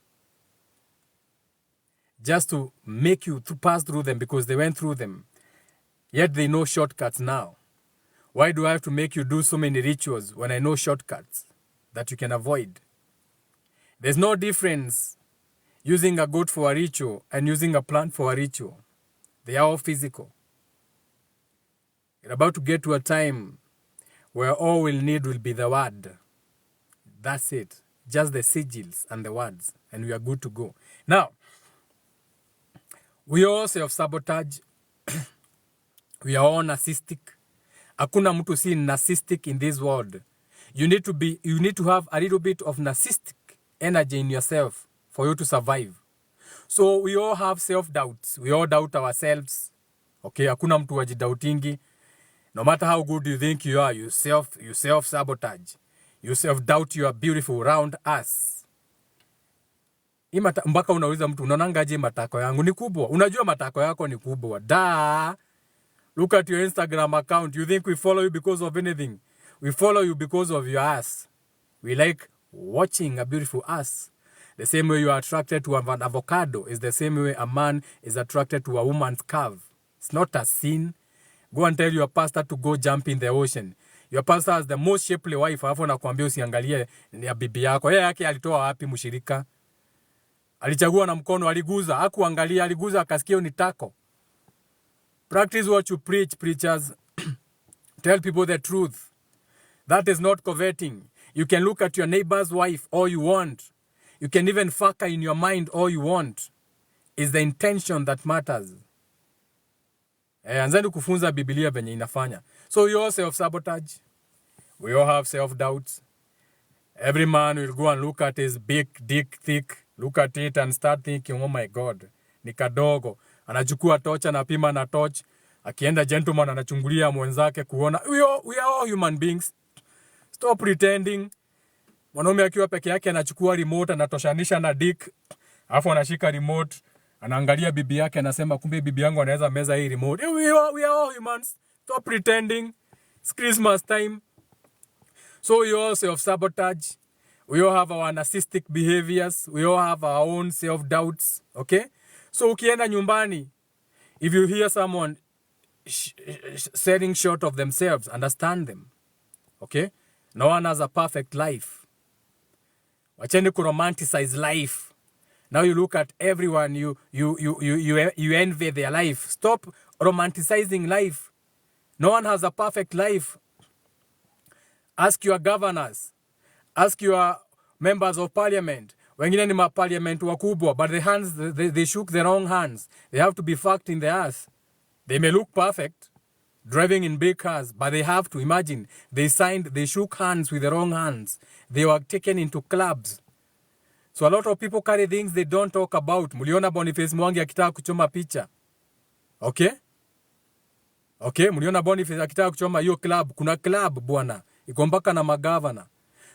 just to make you to pass through them because they went through them. Yet they know shortcuts now. Why do I have to make you do so many rituals when I know shortcuts that you can avoid? There's no difference using a goat for a ritual and using a plant for a ritual. They are all physical. You're about to get to a time where all we'll need will be the word. That's it. Just the sigils and the words. And we are good to go. Now, we all self-sabotage. We are all narcissistic. Hakuna mtu si narcissistic in this world. You need to have a little bit of narcissistic energy in yourself for you to survive. So we all have self-doubts. We all doubt ourselves. Okay, hakuna mtu wajidautingi. No matter how good you think you are, you self-sabotage. You self-doubt you are beautiful around us. Mpaka unauliza mtu, unaonangaje matako yangu ni kubwa? Unajua matako yako ni kubwa. Look at your Instagram account. You think we follow you because of anything? We follow you because of your ass. We like watching a beautiful ass. The same way you are attracted to an avocado is the same way a man is attracted to a woman's curve. It's not a sin. Go and tell your pastor to go jump in the ocean. Your pastor has the most shapely wife. Alafu nakwambia usiangalie ya bibi yako. Yeye yake alitoa wapi mshirika? Alichagua na mkono, aliguza, hakuangalia, aliguza akasikia ni tako. Practice what you preach, preachers. Tell people the truth. That is not coveting. You can look at your neighbor's wife all you want. You can even fuck her in your mind all you want. It's the intention that matters. Anzeni kufunza Biblia venye inafanya. So we all self-sabotage. We all have self-doubts. Every man will go and look at his big dick thick. Look at it and start thinking, oh my God, ni kadogo. Anachukua torch, anapima na torch. Akienda gentleman anachungulia mwenzake kuona. We are all human beings. Stop pretending. Mwanaume akiwa peke yake anachukua remote, anatoshanisha na dick. Alafu anashika remote, anaangalia bibi yake, anasema kumbe bibi yangu anaweza meza hii remote. We are all humans. Stop pretending. It's Christmas time. So we all self-sabotage. We all have our narcissistic behaviors. We all have our own self-doubts. Okay? So ukienda nyumbani, if you hear someone selling short of themselves, understand them. Okay? No one has a perfect life. Wacheni kuromanticize life. Now you look at everyone, you envy their life. Stop romanticizing life. No one has a perfect life. Ask your governors. Ask your members of parliament. Wengine ni parliament wakubwa, but the hands, they shook the wrong hands. They have to be fucked in the ass. They may look perfect, driving in big cars, but they have to imagine. They shook hands with the wrong hands. They were taken into clubs. So a lot of people carry things they don't talk about. Muliona Boniface Mwangi akitaka kuchoma picha. Okay? Okay, muliona Boniface akitaka kuchoma hiyo club. Kuna club bwana. Iko mpaka na magavana.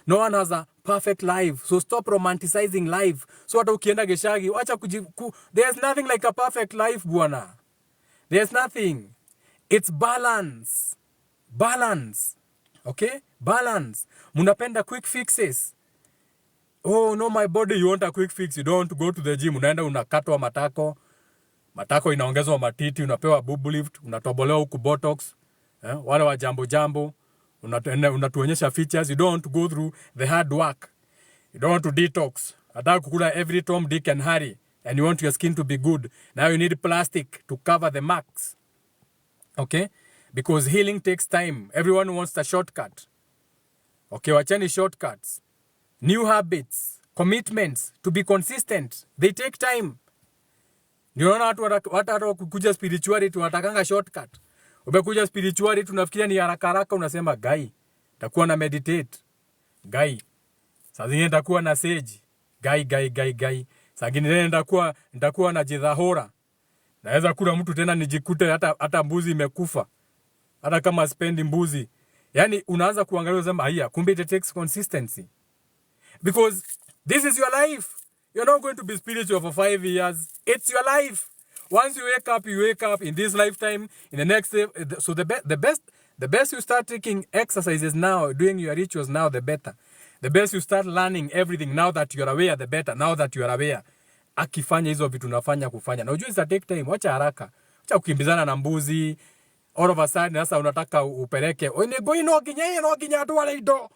No one has a perfect life. So stop romanticizing life. So hata ukienda Geshagi, acha there's nothing like a perfect life bwana. There's nothing. It's balance. Balance. Okay? Balance. Munapenda quick fixes. Oh, no, my body, you want a quick fix. You don't want to go to the gym. Unaenda unakatwa matako. Matako inaongezwa matiti. Unapewa boob lift. Unatobolewa huku botox. Wale wa jambo. Unatuonyesha features. You don't want to go through the hard work. You don't want to detox. Ataka kukula every Tom, Dick and Harry. And you want your skin to be good. Now you need plastic to cover the marks. Okay? Because healing takes time. Everyone wants a shortcut. Okay, wacheni shortcuts. New habits, commitments, to be consistent. They take time. Ndio naona watu kukuja spirituality watakanga shortcut. Umekuja spirituality unafikiria ni haraka unasema gai. Takuwa na meditate. Gai. Saa zingine nitakuwa na sage. Gai. Saa zingine nitakuwa na jidhahora. Naweza kula mtu tena nijikute hata mbuzi imekufa. Hata kama spendi mbuzi. Yaani unaanza kuangalia unasema haya, kumbe it takes consistency. Because this is your life. You're not going to be spiritual for 5 years. It's your life. Once you wake up in this lifetime, in the next. So the best you start taking exercises now, doing your rituals now, the better. The best you start learning everything now that you are aware, the better. Now that you are aware. Akifanya hizo vitu unafanya kufanya. Na ujue take time. Wacha haraka. Wacha kukimbizana na mbuzi. All of a sudden, sasa unataka upeleke. Oinego inoginya atu wale ido.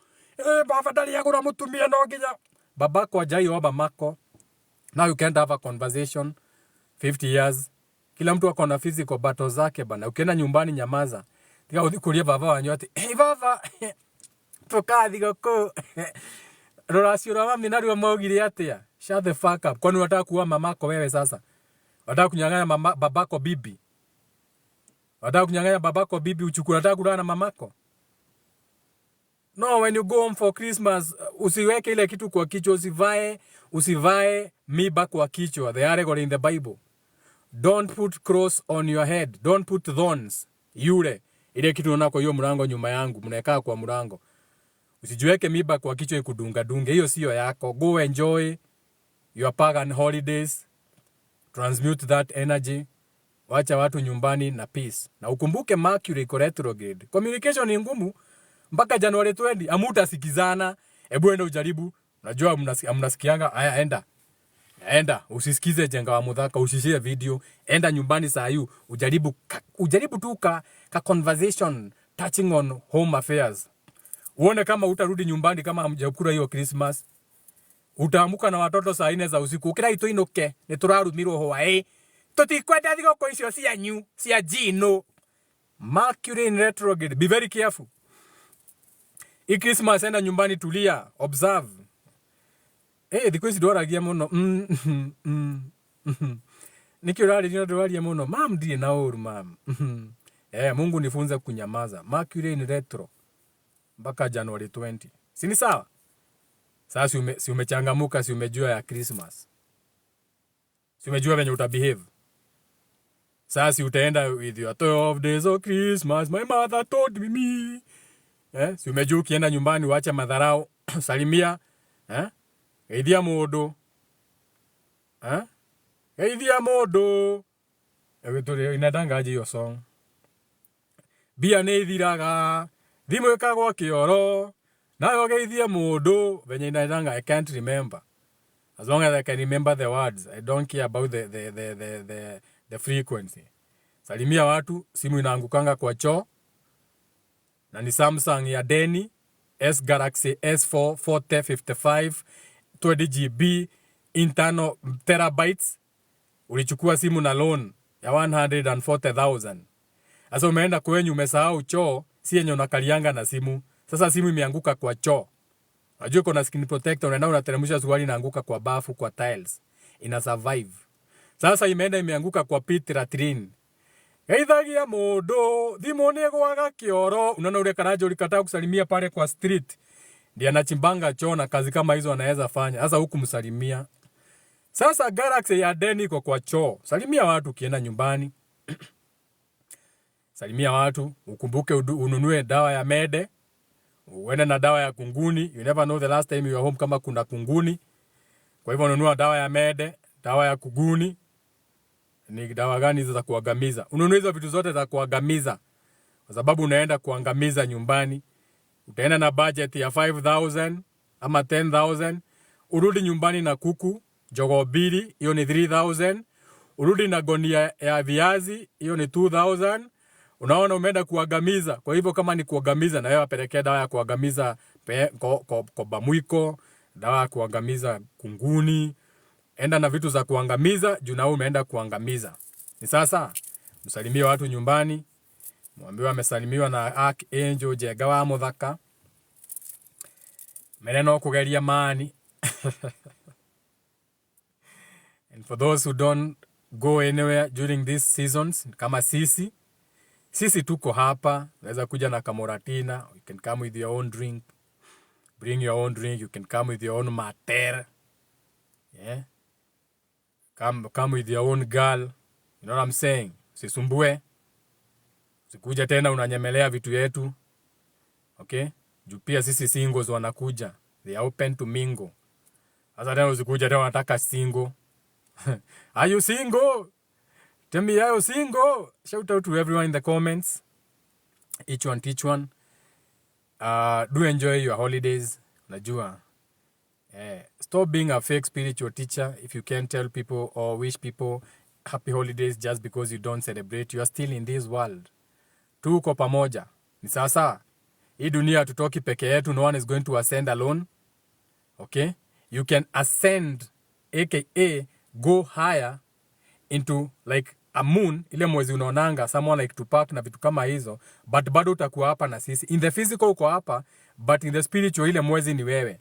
Bafadali yako na mutumia noginya. Babako ajai oba mako. Now you can't have a conversation. 50 years. Kila mtu wako na physical battle zake bana. Ukienda nyumbani nyamaza. Tika udhikulie baba wanyote. Hey baba. Toka thigoko. Rorasio mami nari wa maugiri atia. Shut the fuck up. Kwani unataka kuwa mamako wewe sasa? Unataka kunyang'anya babako bibi? Unataka kunyang'anya babako bibi uchukue unataka kulala na mamako? No, when you go home for Christmas, usiweke ile kitu kwa kichwa, usivae miba kwa kichwa. The allegory in the Bible. Don't put cross on your head. Don't put thorns. Yule. Ile kitu unaona kwa hiyo mlango nyuma yangu, mnaekaa kwa mlango. Usijiweke miba kwa kichwa ikudunga dunge. Hiyo sio yako. Go enjoy your pagan holidays. Transmute that energy. Wacha watu nyumbani na peace. Na ukumbuke Mercury iko retrograde. Communication ni ngumu. Mpaka January 20, hamutasikizana. Hebu enda ujaribu. Unajua mnasikianga, haya enda. Usisikize jenga wa mudhaka, usishie video. Enda nyumbani saa yu, ujaribu tu ka conversation touching on home affairs. Uone kama utarudi nyumbani kama hamjakula hiyo Christmas. Utaamuka na watoto saa 4 za usiku. Ukira ito inoke, neturarumirwo hoa Tutikwenda thigoko icio cia nyu, cia jino. Mercury in retrograde. Be very careful. Christmas enda nyumbani tulia, observe. Thiko ici ndoragia muno. Nikio rali ndoragia muno. Mam ndie na uru mam. Mungu nifunze kunyamaza. Mercury in retro. Mpaka January 20. Si ni sawa? Sasa si umechangamuka, si umejua ya Christmas. Si umejua venye utabehave. Sasa si utaenda with your 12 days of Christmas. My mother told me. Si umejua ukienda nyumbani uache madharau. Salimia. Geithia mundu. Geithia mundu. Ewe inadanga aje hiyo song. Bia ni thiraga. Thimu ikagwa kioro. Nayo geithia mundu. Venye inadanga I can't remember. As long as I can remember the words, I don't care about the frequency. Salimia watu, simu inaangukanga kwa choo. Na ni Samsung ya Deni S Galaxy S4 4055 20GB internal terabytes, ulichukua simu na loan ya 140,000. Sasa umeenda kwenyu umesahau choo, si yenye unakalianga na simu. Sasa simu imeanguka kwa choo. Unajua kuna screen protector, unaenda unateremsha suruali inaanguka kwa bafu, kwa tiles. Ina survive. Sasa imeenda imeanguka kwa pit latrine. Geithagia mundu, thimu ni gwaga kioro. Unaona ule karajo ulikataa kusalimia pale kwa street. Ndiye anachimbanga choo na kazi kama hizo anaweza fanya. Sasa huku msalimia. Sasa Galaxy ya deni iko kwa choo. Salimia watu ukienda nyumbani. Salimia watu, ukumbuke ununue dawa ya mede. Uende na dawa ya kunguni. You never know the last time you are home kama kuna kunguni. Kwa hivyo ununua dawa ya mede, dawa ya kunguni. Ni dawa gani hizo za kuangamiza? Ununue hizo vitu zote za kuangamiza. Kwa sababu unaenda kuangamiza nyumbani. Utaenda na budget ya 5,000 ama 10,000. Urudi nyumbani na kuku, jogoo mbili, hiyo ni 3,000. Urudi na gunia ya viazi, hiyo ni 2,000. Unaona umeenda kuangamiza. Kwa hivyo kama ni kuangamiza, na wewe apelekea dawa ya kuangamiza koba mwiko, dawa ya kuangamiza kunguni. Enda na vitu za kuangamiza, juu na wewe umeenda kuangamiza. Ni sasa msalimie watu nyumbani. Mwambie amesalimiwa na Archangel Jega wa Muthaka. Mereno kugeria mani. And for those who don't go anywhere during these seasons, kama sisi tuko hapa. Unaweza kuja na kamoratina. You can come with your own drink. Bring your own drink. You can come with your own mater. Yeah. Come with your own girl. You know what I'm saying? Usisumbue. Usikuja tena unanyemelea vitu yetu. Okay? Juu pia sisi singles wanakuja. They are open to mingle. Sasa tena usikuja tena unataka single. Are you single? Tell me, are you single? Shout out to everyone in the comments. Each one. Do enjoy your holidays. Najua. Stop being a fake spiritual teacher if you can't tell people or wish people happy holidays just because you don't celebrate. You are still in this world. Tuko pamoja. Ni sasa. Hii dunia tutoki peke yetu. No one is going to ascend alone. Okay? You can ascend, aka go higher into like a moon, ile mwezi unaonanga, someone like Tupac na vitu kama hizo, but bado utakuwa hapa na sisi. In the physical uko hapa, but in the spiritual ile mwezi ni wewe.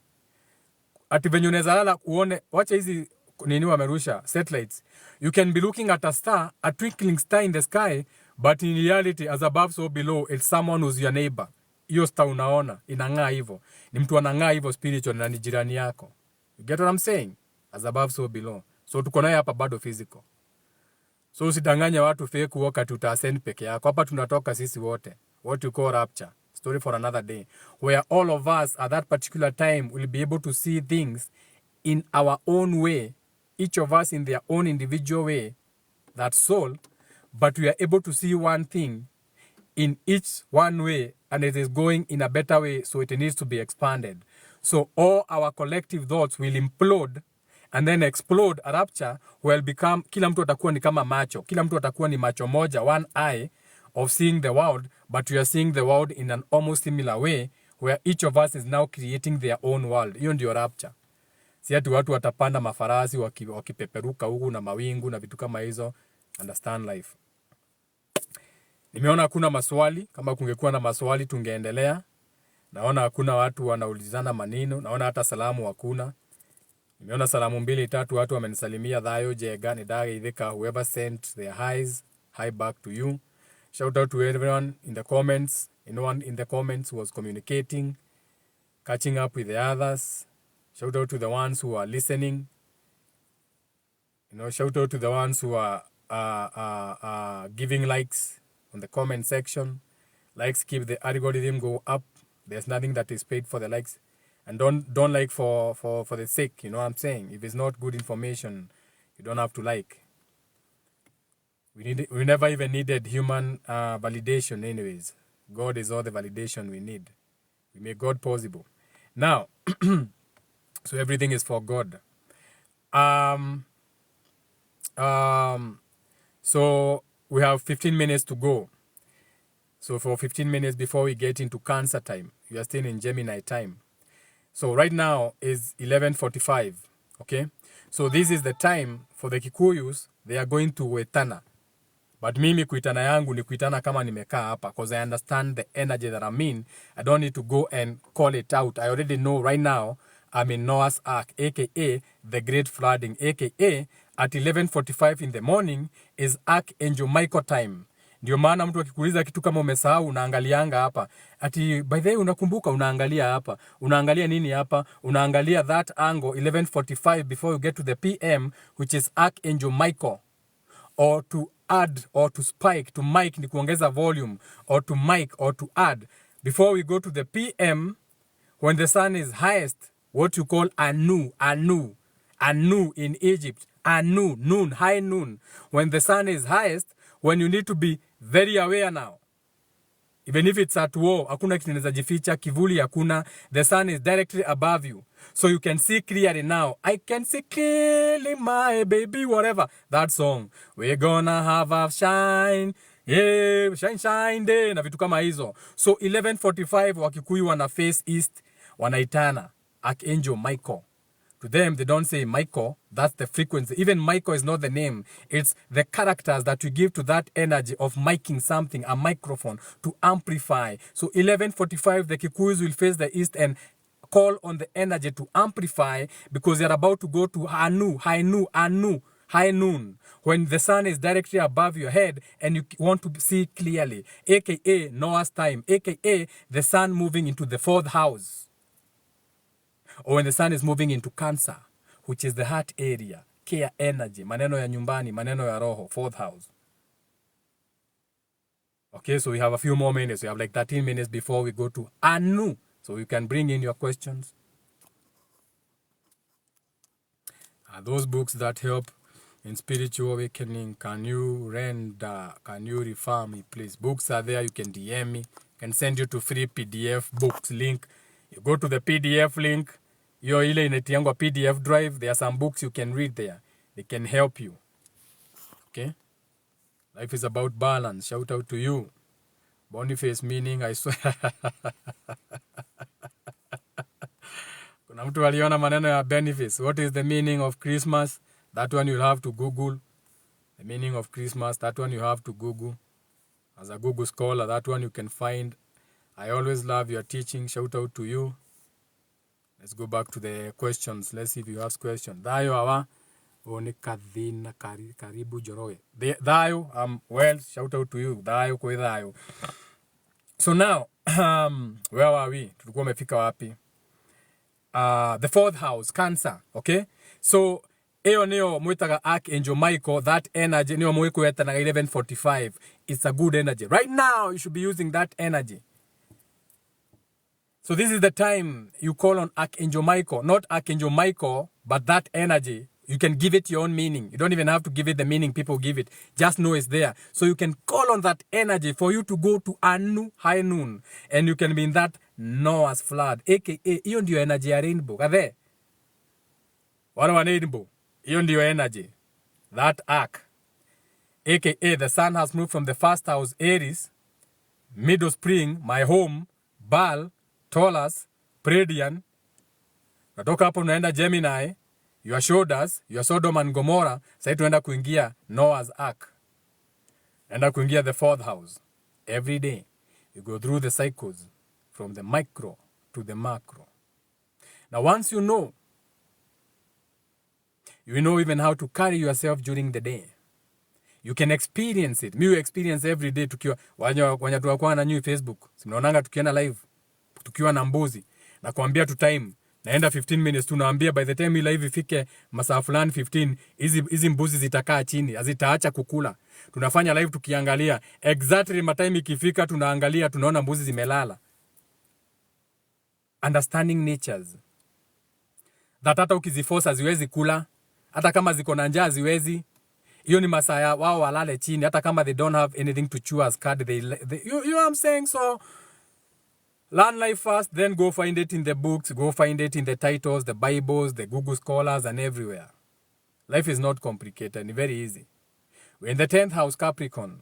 Ati venye unaweza lala uone, wacha hizi nini wamerusha, satellites. You can be looking at a star, a twinkling star in the sky, but in reality, as above so below, it's someone who's your neighbor. Hiyo star unaona, inang'aa hivyo. Ni mtu anang'aa hivyo spiritual na ni jirani yako. You get what I'm saying? As above so below. So tuko naye hapa bado physical. So usidanganye watu fake walk tutasend peke yako. Hapa tunatoka sisi wote. What you call rapture. Story for another day. Where all of us at that particular time will be able to see things in our own way. Each of us in their own individual way. That soul. But we are able to see one thing in each one way. And it is going in a better way. So it needs to be expanded. So all our collective thoughts will implode. And then explode. A rapture will become, kila mtu atakuwa ni kama macho. Kila mtu atakuwa ni macho moja, one eye of seeing the world, but we are seeing the world in an almost similar way, where each of us is now creating their own world. Hiyo ndio rapture. Si ati watu watapanda mafarasi wakipeperuka huku na mawingu na vitu kama hizo. Understand life. Nimeona hakuna maswali. Kama kungekuwa na maswali tungeendelea. Naona hakuna watu wanaulizana maneno. Naona hata salamu hakuna. Nimeona salamu 2-3 watu wamenisalimia Thayo Jega ni Dage Ithika, whoever sent their highs, high back to you. Shout out to everyone in the comments. Anyone in the comments was communicating, catching up with the others. Shout out to the ones who are listening. Shout out to the ones who are giving likes on the comment section. Likes keep the algorithm go up. There's nothing that is paid for the likes. And don't like for the sake, you know what I'm saying? If it's not good information, you don't have to like. We never even needed human validation anyways. God is all the validation we need. We make God possible. Now, so everything is for God. So we have 15 minutes to go. So for 15 minutes before we get into Cancer time, we are still in Gemini time. So right now is 11:45. Okay? So this is the time for the Kikuyus, they are going to Wetana. But mimi kuitana yangu ni kuitana kama nimekaa hapa, because I understand the energy that I'm in. I don't need to go and call it out. I already know right now I'm in Noah's Ark, aka the Great Flooding, aka at 11:45 in the morning is Archangel Michael time. Ndio maana mtu akikuuliza kitu kama umesahau, unaangalianga hapa. Ati by the way unakumbuka, unaangalia hapa. Unaangalia nini hapa? Unaangalia that angle 11:45 before you get to the PM, which is Archangel Michael. Or to add or to spike, to mic ni kuongeza volume, or to mic or to add. Before we go to the PM, when the sun is highest, what you call anu in Egypt, anu, noon, high noon. When the sun is highest, when you need to be very aware now. Even if it's at war, hakuna kitu kinaweza jificha, kivuli hakuna, the sun is directly above you. So you can see clearly now. I can see clearly my baby, whatever. That song. We're gonna have a shine. Yeah, shine, shine day. Na vitu kama hizo. So 11:45 Wakikuyu wana face east, wanaitana Archangel Michael. To them, they don't say Michael, that's the frequency. Even Michael is not the name. It's the characters that you give to that energy of miking something, a microphone, to amplify. So 11:45, the Kikuyus will face the east and call on the energy to amplify, because they're about to go to high noon, when the sun is directly above your head and you want to see clearly, aka Noah's time, aka the sun moving into the 4th house. Or when the sun is moving into Cancer, which is the heart area, care energy, maneno ya nyumbani, maneno ya roho, 4th house. Okay, so we have a few more minutes. We have like 13 minutes before we go to Anu. So you can bring in your questions. Are those books that help in spiritual awakening? Can you render? Can you refer me, please? Books are there. You can DM me. I can send you to free PDF books link. You go to the PDF link. You're ile inatiangwa PDF drive. There are some books you can read there. They can help you. Okay? Life is about balance. Shout out to you. Boniface meaning, I swear. Kuna mtu aliona maneno ya Boniface. What is the meaning of Christmas? That one you'll have to Google. The meaning of Christmas, that one you have to Google. As a Google scholar, that one you can find. I always love your teaching. Shout out to you. Let's go back to the questions. Let's see if you ask questions. Dayo awa. One kadhina karibu joroge. Dayo, well, shout out to you. Dayo kwe dayo. So now, where are we? Tulikuwa umefika wapi? The 4th house, Cancer, okay? So, eyo neo mwitaga Archangel Michael, that energy, neo mwiko yeta na 11:45. It's a good energy. Right now, you should be using that energy. So this is the time you call on Archangel Michael, not Archangel Michael, but that energy. You can give it your own meaning. You don't even have to give it the meaning people give it. Just know it's there. So you can call on that energy for you to go to Anu, high noon. And you can be in that Noah's flood. AKA, hiyo ndio energy ya rainbow. Kathe? Wala wa rainbow. Hiyo ndio energy. That arc. AKA, the sun has moved from the 1st house, Aries, middle spring, my home, Baal, Taurus, Pleiadian. Natoka hapo unaenda Gemini, your shoulders, your Sodom and Gomorrah. Sasa tunaenda kuingia Noah's Ark. Naenda kuingia the 4th house. Every day you go through the cycles from the micro to the macro. Now once you know even how to carry yourself during the day. You can experience it. Me experience every day tukiwa wanya tuwa na new Facebook. Simnaonanga tukienda live. Tukiwa na mbuzi. Na kuambia tu time. Naenda 15 minutes tunaambia by the time hii live ifike masaa fulani 15, hizi mbuzi zitakaa chini, hazitaacha kukula. Tunafanya live tukiangalia exactly matime ikifika tunaangalia tunaona mbuzi zimelala. Understanding natures. That hata ukiziforce haziwezi kula, hata kama ziko na njaa haziwezi. Hiyo ni masaa ya wao walale chini, hata kama they don't have anything to chew as card, you know what I'm saying? So learn life first, then go find it in the books, go find it in the titles, the Bibles, the Google Scholars, and everywhere. Life is not complicated, it's very easy. We're in the 10th house, Capricorn.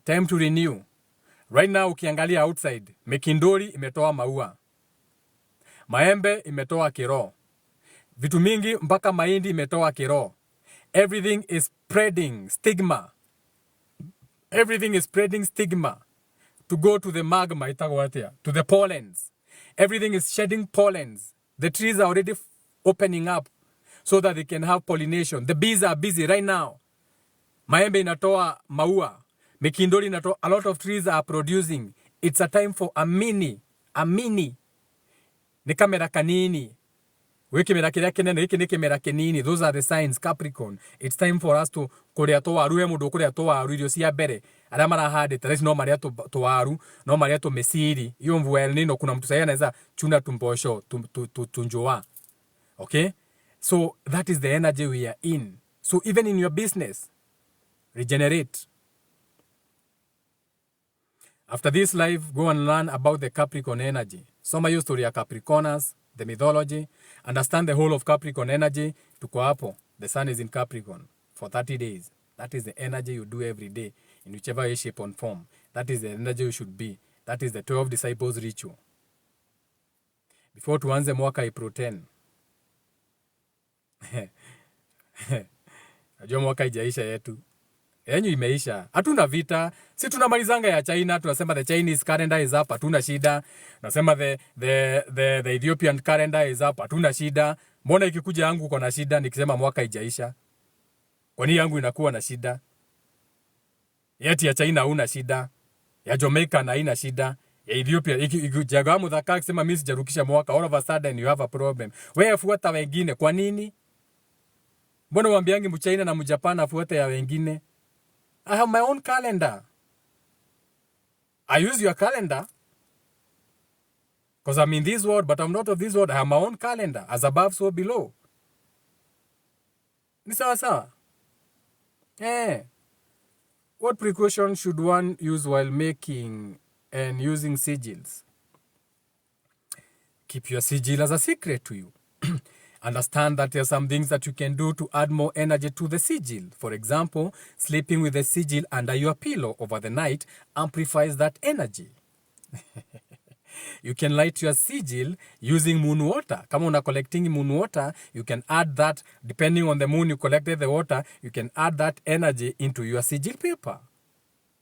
Time to renew. Right now, ukiangalia outside, Mekindori imetoa maua. Maembe imetoa kiro. Vitu mingi mpaka mahindi imetoa kiroho. Everything is spreading stigma. Everything is spreading stigma to go to the magma, to the pollens. Everything is shedding pollens. The trees are already opening up so that they can have pollination. The bees are busy right now. Maembe inatoa maua. Mikindori inatoa, a lot of trees are producing. It's a time for a mini. Ni kamera kanini. Those are the signs, Capricorn. It's time for us to kuria to waru emundo kuria to waru irio cia mbere aria marahande tres no maria to waru no maria to mesiri iyo mvua el nino kuna mtu sasa anaweza chuna tumbosho tunjoa. Okay, so that is the energy we are in. So even in your business, regenerate. After this live, go and learn about the Capricorn energy. Soma hiyo story ya Capricorners, the mythology, understand the whole of Capricorn energy. Tuko hapo. The sun is in Capricorn for 30 days. That is the energy you do every day in whichever way, shape, or form. That is the energy you should be. That is the 12 disciples ritual. Before tuanze mwaka April 10. Najua mwaka ijaisha yetu. Yenyu imeisha. Hatuna vita. Si tunamalizanga ya China, tunasema the Chinese calendar is up, hatuna shida. Tunasema the Ethiopian calendar is up, hatuna shida. Mbona ikikuja yangu uko na shida nikisema mwaka ijaisha? Kwa nini yangu inakuwa na shida? Yeti ya China huna shida. Ya Jamaica na haina shida. Ya Ethiopia ikikuja mudhaka akisema mimi sijarukisha mwaka, all of a sudden you have a problem. Wewe fuata wengine kwa nini? Mbona waambiangi mchina na mjapan afuate ya wengine? I have my own calendar. I use your calendar because I'm in this world, but I'm not of this world. I have my own calendar, as above, so below. Ni sawa sawa. What precautions should one use while making and using sigils? Keep your sigil as a secret to you. Understand that there are some things that you can do to add more energy to the sigil. For example, sleeping with the sigil under your pillow over the night amplifies that energy. You can light your sigil using moon water. Kama una collecting moon water, you can add that, depending on the moon you collected the water, you can add that energy into your sigil paper.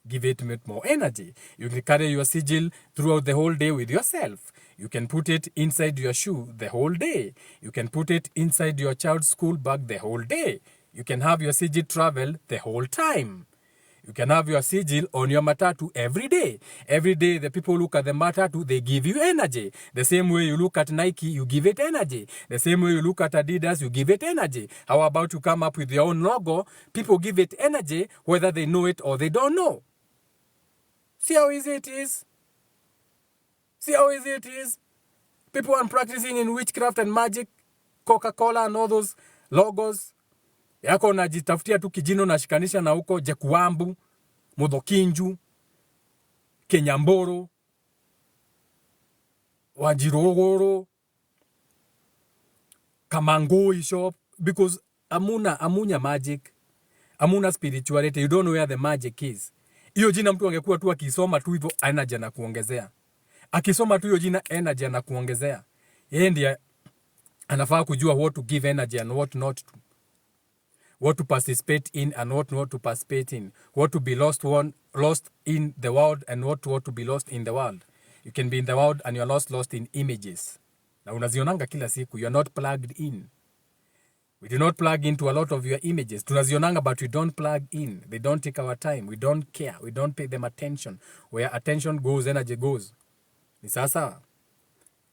Give it more energy. You can carry your sigil throughout the whole day with yourself. You can put it inside your shoe the whole day. You can put it inside your child's school bag the whole day. You can have your sigil travel the whole time. You can have your sigil on your matatu every day. Every day the people look at the matatu, they give you energy. The same way you look at Nike, you give it energy. The same way you look at Adidas, you give it energy. How about you come up with your own logo? People give it energy whether they know it or they don't know. See how easy it is? See how easy it is? People are practicing in witchcraft and magic, Coca-Cola and all those logos. Yako najitafutia tu kijino na shikanisha na huko Jekuambu, Mudokinju, Kenyamboro, Wajirogoro, Kamangoi shop, because amunya magic, amuna spirituality, you don't know where the magic is. Hiyo jina mtu angekuwa tu akisoma tu hivyo energy anakuongezea. Akisoma tu hiyo jina energy anakuongezea. Yeye ndiye anafaa kujua what to give energy and what not to. What to participate in and what not to participate in. What to be lost in the world and what to be lost in the world. You can be in the world and you're lost in images. Na unazionanga kila siku, you're not plugged in. We do not plug into a lot of your images. Tunazionanga, but we don't plug in. They don't take our time. We don't care. We don't pay them attention. Where attention goes, energy goes. Ni sasa.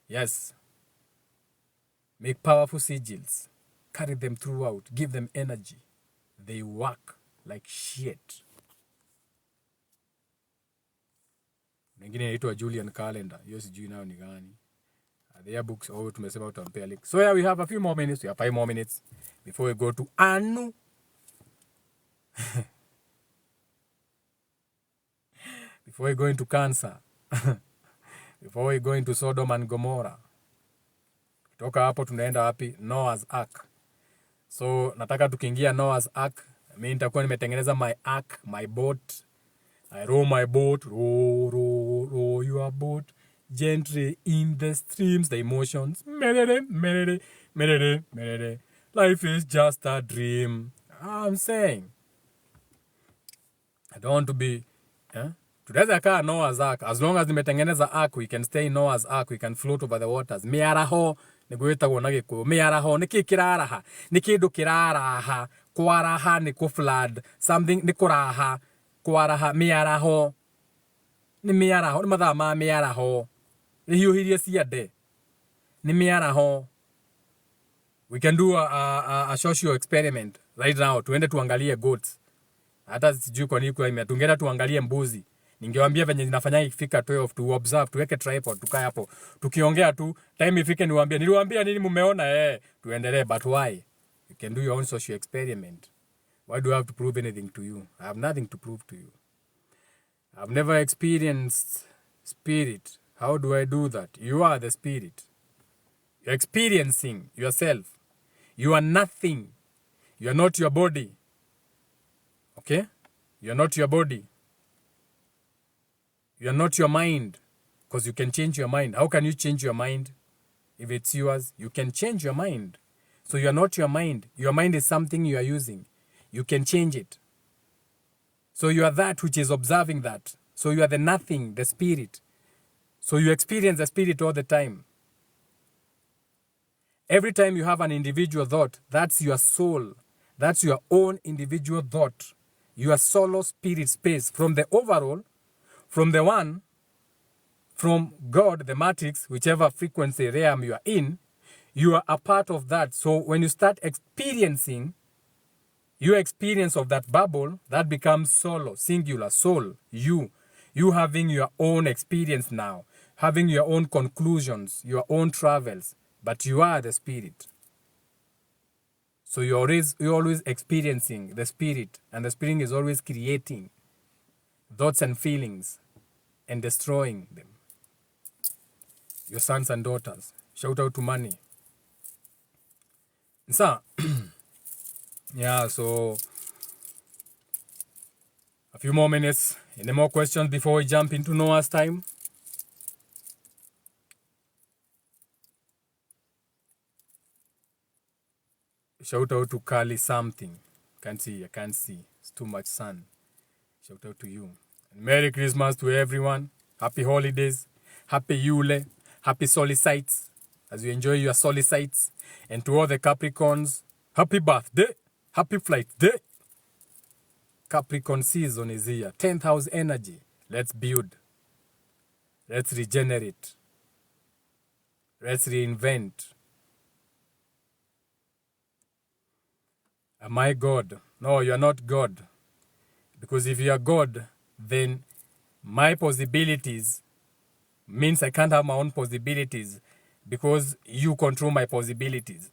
Yes. Make powerful sigils. Carry them throughout. Give them energy. They work like shit. Mengine inaitwa Julian calendar. Hiyo sijui nayo ni gani. Their books, tumesema utampea link. So yeah, we have a few more minutes. We have 5 more minutes before we go to Anu. Before we go into Cancer. Before we go into Sodom and Gomorrah. Kutoka hapo tunaenda wapi? Noah's Ark. So nataka tukiingia Noah's Ark, mimi nitakuwa nimetengeneza my ark, my boat. I row my boat, row your boat gently in the streams, the emotions. Life is just a dream. I'm saying, I don't want to be, tunaweza kaa Noah's Ark. As long as nimetengeneza ark, we can stay in Noah's Ark, we can float over the waters. Miaraho, niguitagwo na gikuyu. Miaraho, niki kiraraha. Ni kindu kiraraha. Kwaraha ni flood. Something ni kuraha. Kwaraha, miaraho. Ni miaraho, ni mathaa ma miaraho. Ihiuhirie ciande. Ni miaraho. We can do a social experiment right now. Tuende tuangalie goats. Hata sijui kwa nini kwa tungeenda tuangalie mbuzi. Ningewaambia venye zinafanya ikifika 12 to observe, tuweke tripod, tukae hapo. Tukiongea tu, time ifike niwaambie. Niliwaambia nini mumeona tuendelee, but why? You can do your own social experiment. Why do I have to prove anything to you? I have nothing to prove to you. I've never experienced spirit. How do I do that? You are the spirit. You're experiencing yourself. You are nothing. You are not your body. Okay? You are not your body. You are not your mind. Because you can change your mind. How can you change your mind? If it's yours, you can change your mind. So you are not your mind. Your mind is something you are using. You can change it. So you are that which is observing that. So you are the nothing, the spirit. So you experience the spirit all the time. Every time you have an individual thought, that's your soul. That's your own individual thought. Your solo spirit space. From the overall, from the one, from God, the matrix, whichever frequency realm you are in, you are a part of that. So when you start experiencing your experience of that bubble, that becomes solo, singular, soul, you. You having your own experience now, having your own conclusions, your own travels, but you are the spirit. So you're always experiencing the spirit, and the spirit is always creating thoughts and feelings and destroying them. Your sons and daughters. Shout out to money. So, yeah, so a few more minutes. Any more questions before we jump into Noah's time? Shout out to Kali something. I can't see. It's too much sun. Shout out to you. And Merry Christmas to everyone. Happy holidays. Happy Yule. Happy Solicites. As you enjoy your Solicites. And to all the Capricorns, happy birthday. Happy flight day. Capricorn season is here. 10th house energy. Let's build. Let's regenerate. Let's reinvent. Am I God? No, you're not God. Because if you are God, then my possibilities means I can't have my own possibilities because you control my possibilities.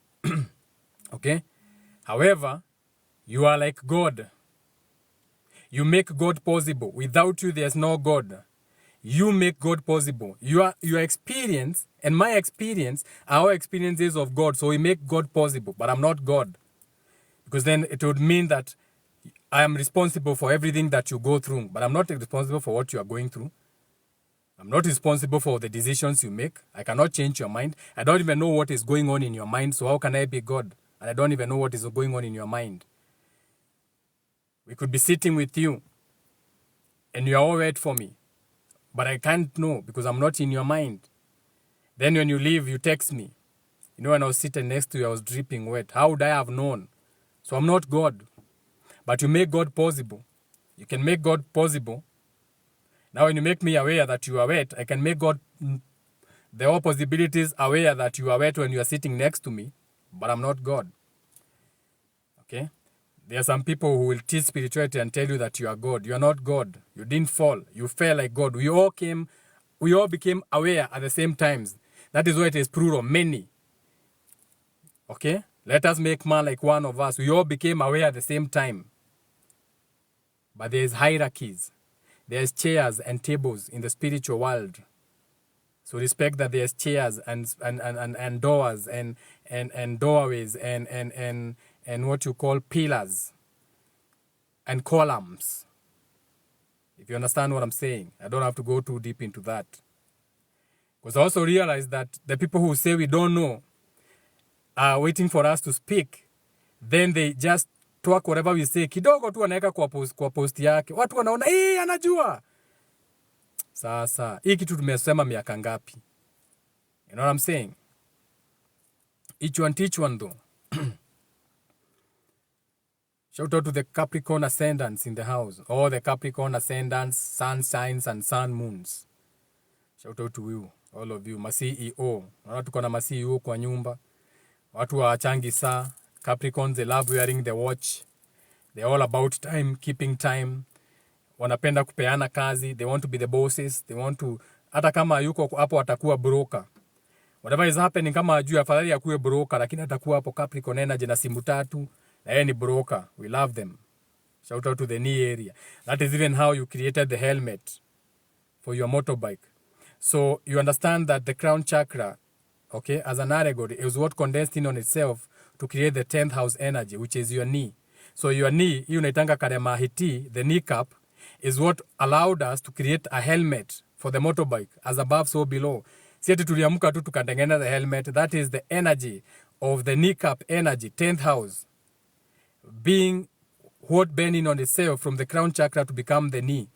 Okay? However, you are like God. You make God possible. Without you, there's no God. You make God possible. Your experience and my experience are our experiences of God. So we make God possible. But I'm not God. Because then it would mean that I am responsible for everything that you go through. But I'm not responsible for what you are going through. I'm not responsible for the decisions you make. I cannot change your mind. I don't even know what is going on in your mind. So how can I be God? And I don't even know what is going on in your mind. We could be sitting with you and you are all wait for me. But I can't know because I'm not in your mind. Then when you leave, you text me. You know, when I was sitting next to you, I was dripping wet. How would I have known? So I'm not God. But you make God possible. You can make God possible. Now when you make me aware that you are wet, I can make God, the all possibilities aware that you are wet when you are sitting next to me. But I'm not God. Okay? There are some people who will teach spirituality and tell you that you are God. You are not God. You didn't fall. You fell like God. We all became aware at the same times. That is why it is plural, many. Okay? Let us make man like one of us. We all became aware at the same time. But there is hierarchies. There's chairs and tables in the spiritual world. So respect that there's chairs and doors and doorways and what you call pillars and columns. If you understand what I'm saying, I don't have to go too deep into that. Because I also realize that the people who say we don't know are waiting for us to speak. Then they just talk whatever we say. Kidogo tu wanaweka kwa post yake. Watu wanaona, anajua. Sasa, hii kitu tumesema miaka ngapi? You know what I'm saying? Each one teach one though. Shout out to the Capricorn ascendants in the house. All the Capricorn ascendants, sun signs and sun moons. Shout out to you, all of you. Ma-CEO. Naona tuko na ma-CEO kwa nyumba. Watu hawachangi saa. Capricorns, they love wearing the watch. They're all about time, keeping time. Wanapenda kupeana kazi. They want to be the bosses. They want to, hata kama yuko hapo atakuwa broker. Whatever is happening, kama ajui afadhali akuwe broker, lakini atakuwa hapo Capricorn energy na simu 3 na yeye ni broker. We love them. Shout out to the knee area. That is even how you created the helmet for your motorbike. So you understand that the crown chakra, okay, as an allegory, is what condensed in on itself to create the 10th house energy, which is your knee. So your knee, hiyo unaitanga karemahiti, the knee cap, is what allowed us to create a helmet for the motorbike, as above so below. Si ati tuliamka tu tukatengeneza the helmet. That is the energy of the knee cap energy, 10th house, being what bending on itself from the crown chakra to become the knee.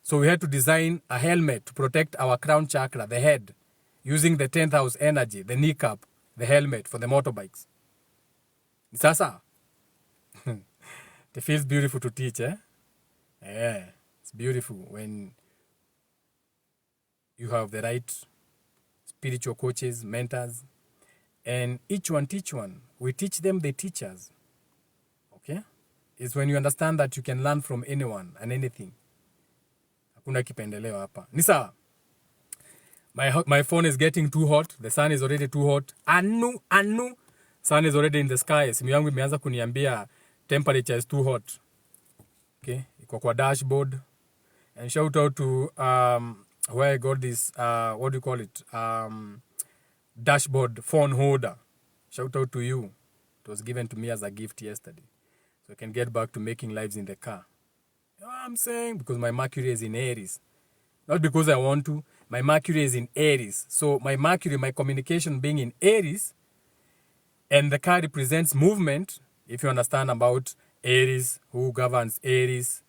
So we had to design a helmet to protect our crown chakra, the head, using the 10th house energy, the knee cap, the helmet for the motorbikes. Sasa, it feels beautiful to teach, eh? Yeah, it's beautiful when you have the right spiritual coaches, mentors, and each one teach one. We teach them, they teach us. Okay? It's when you understand that you can learn from anyone and anything. Hakuna kipendeleo hapa. Ni sawa. My phone is getting too hot. The sun is already too hot. Anu. Sun is already in the sky. Simu yangu imeanza kuniambia temperature is too hot. Okay? Iko kwa dashboard. And shout out to where I got this, what do you call it? Dashboard phone holder. Shout out to you. It was given to me as a gift yesterday. So I can get back to making lives in the car. You know what I'm saying? Because my Mercury is in Aries. Not because I want to. My Mercury is in Aries. So my Mercury, my communication being in Aries, and the car represents movement, if you understand about Aries, who governs Aries,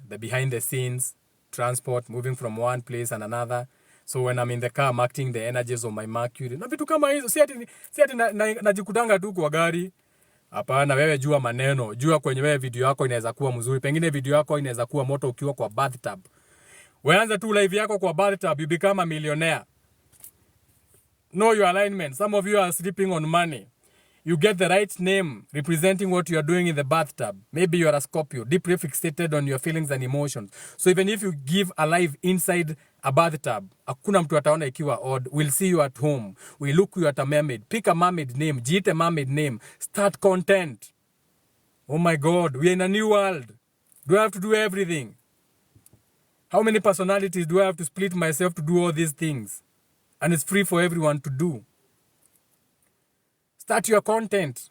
the behind the scenes, transport, moving from one place and another. So when I'm in the car, I'm acting the energies of my Mercury. Na vitu kama hizo, si ati najikutanga tu kwa gari. Hapana, wewe jua maneno. Jua kwenye wewe video yako inaweza kuwa mzuri. Pengine video yako inaweza kuwa moto ukiwa kwa bathtub. Weanza tu live yako kwa bathtub, you become a millionaire. Know your alignment. Some of you are sleeping on money. You get the right name representing what you are doing in the bathtub. Maybe you are a Scorpio, deeply fixated on your feelings and emotions. So even if you give a life inside a bathtub, hakuna mtu ataona ikiwa odd. We'll see you at home. We look you at a mermaid. Pick a mermaid name. Jiite mermaid name. Start content. Oh my God, we are in a new world. Do I have to do everything? How many personalities do I have to split myself to do all these things? And it's free for everyone to do. Start your content.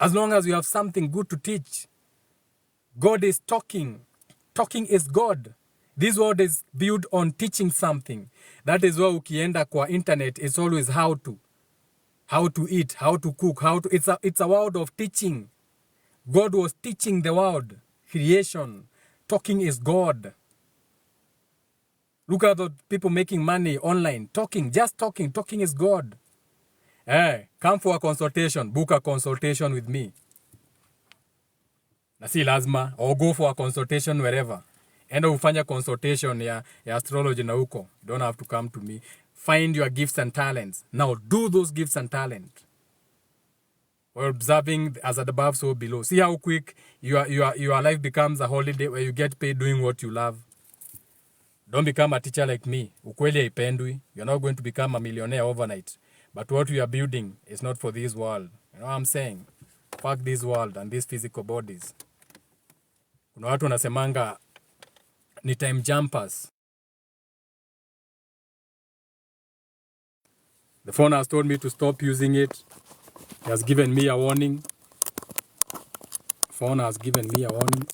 As long as you have something good to teach. God is talking. Talking is God. This world is built on teaching something. That is why ukienda kwa internet, it's always how to. How to eat, how to cook, it's a world of teaching. God was teaching the world. Creation. Talking is God. Look at the people making money online. Just talking. Talking is God. Hey, come for a consultation. Book a consultation with me. Na si lazima. Or go for a consultation wherever. Enda ufanya consultation ya astrology na huko. You don't have to come to me. Find your gifts and talents. Now do those gifts and talents. We're observing as at above, so below. See how quick your life becomes a holiday where you get paid doing what you love. Don't become a teacher like me. Ukweli haipendwi. You're not going to become a millionaire overnight. But what we are building is not for this world. You know what I'm saying? Fuck this world and these physical bodies. Kuna watu wanasemanga ni time jumpers. The phone has told me to stop using it. It has given me a warning. Phone has given me a warning.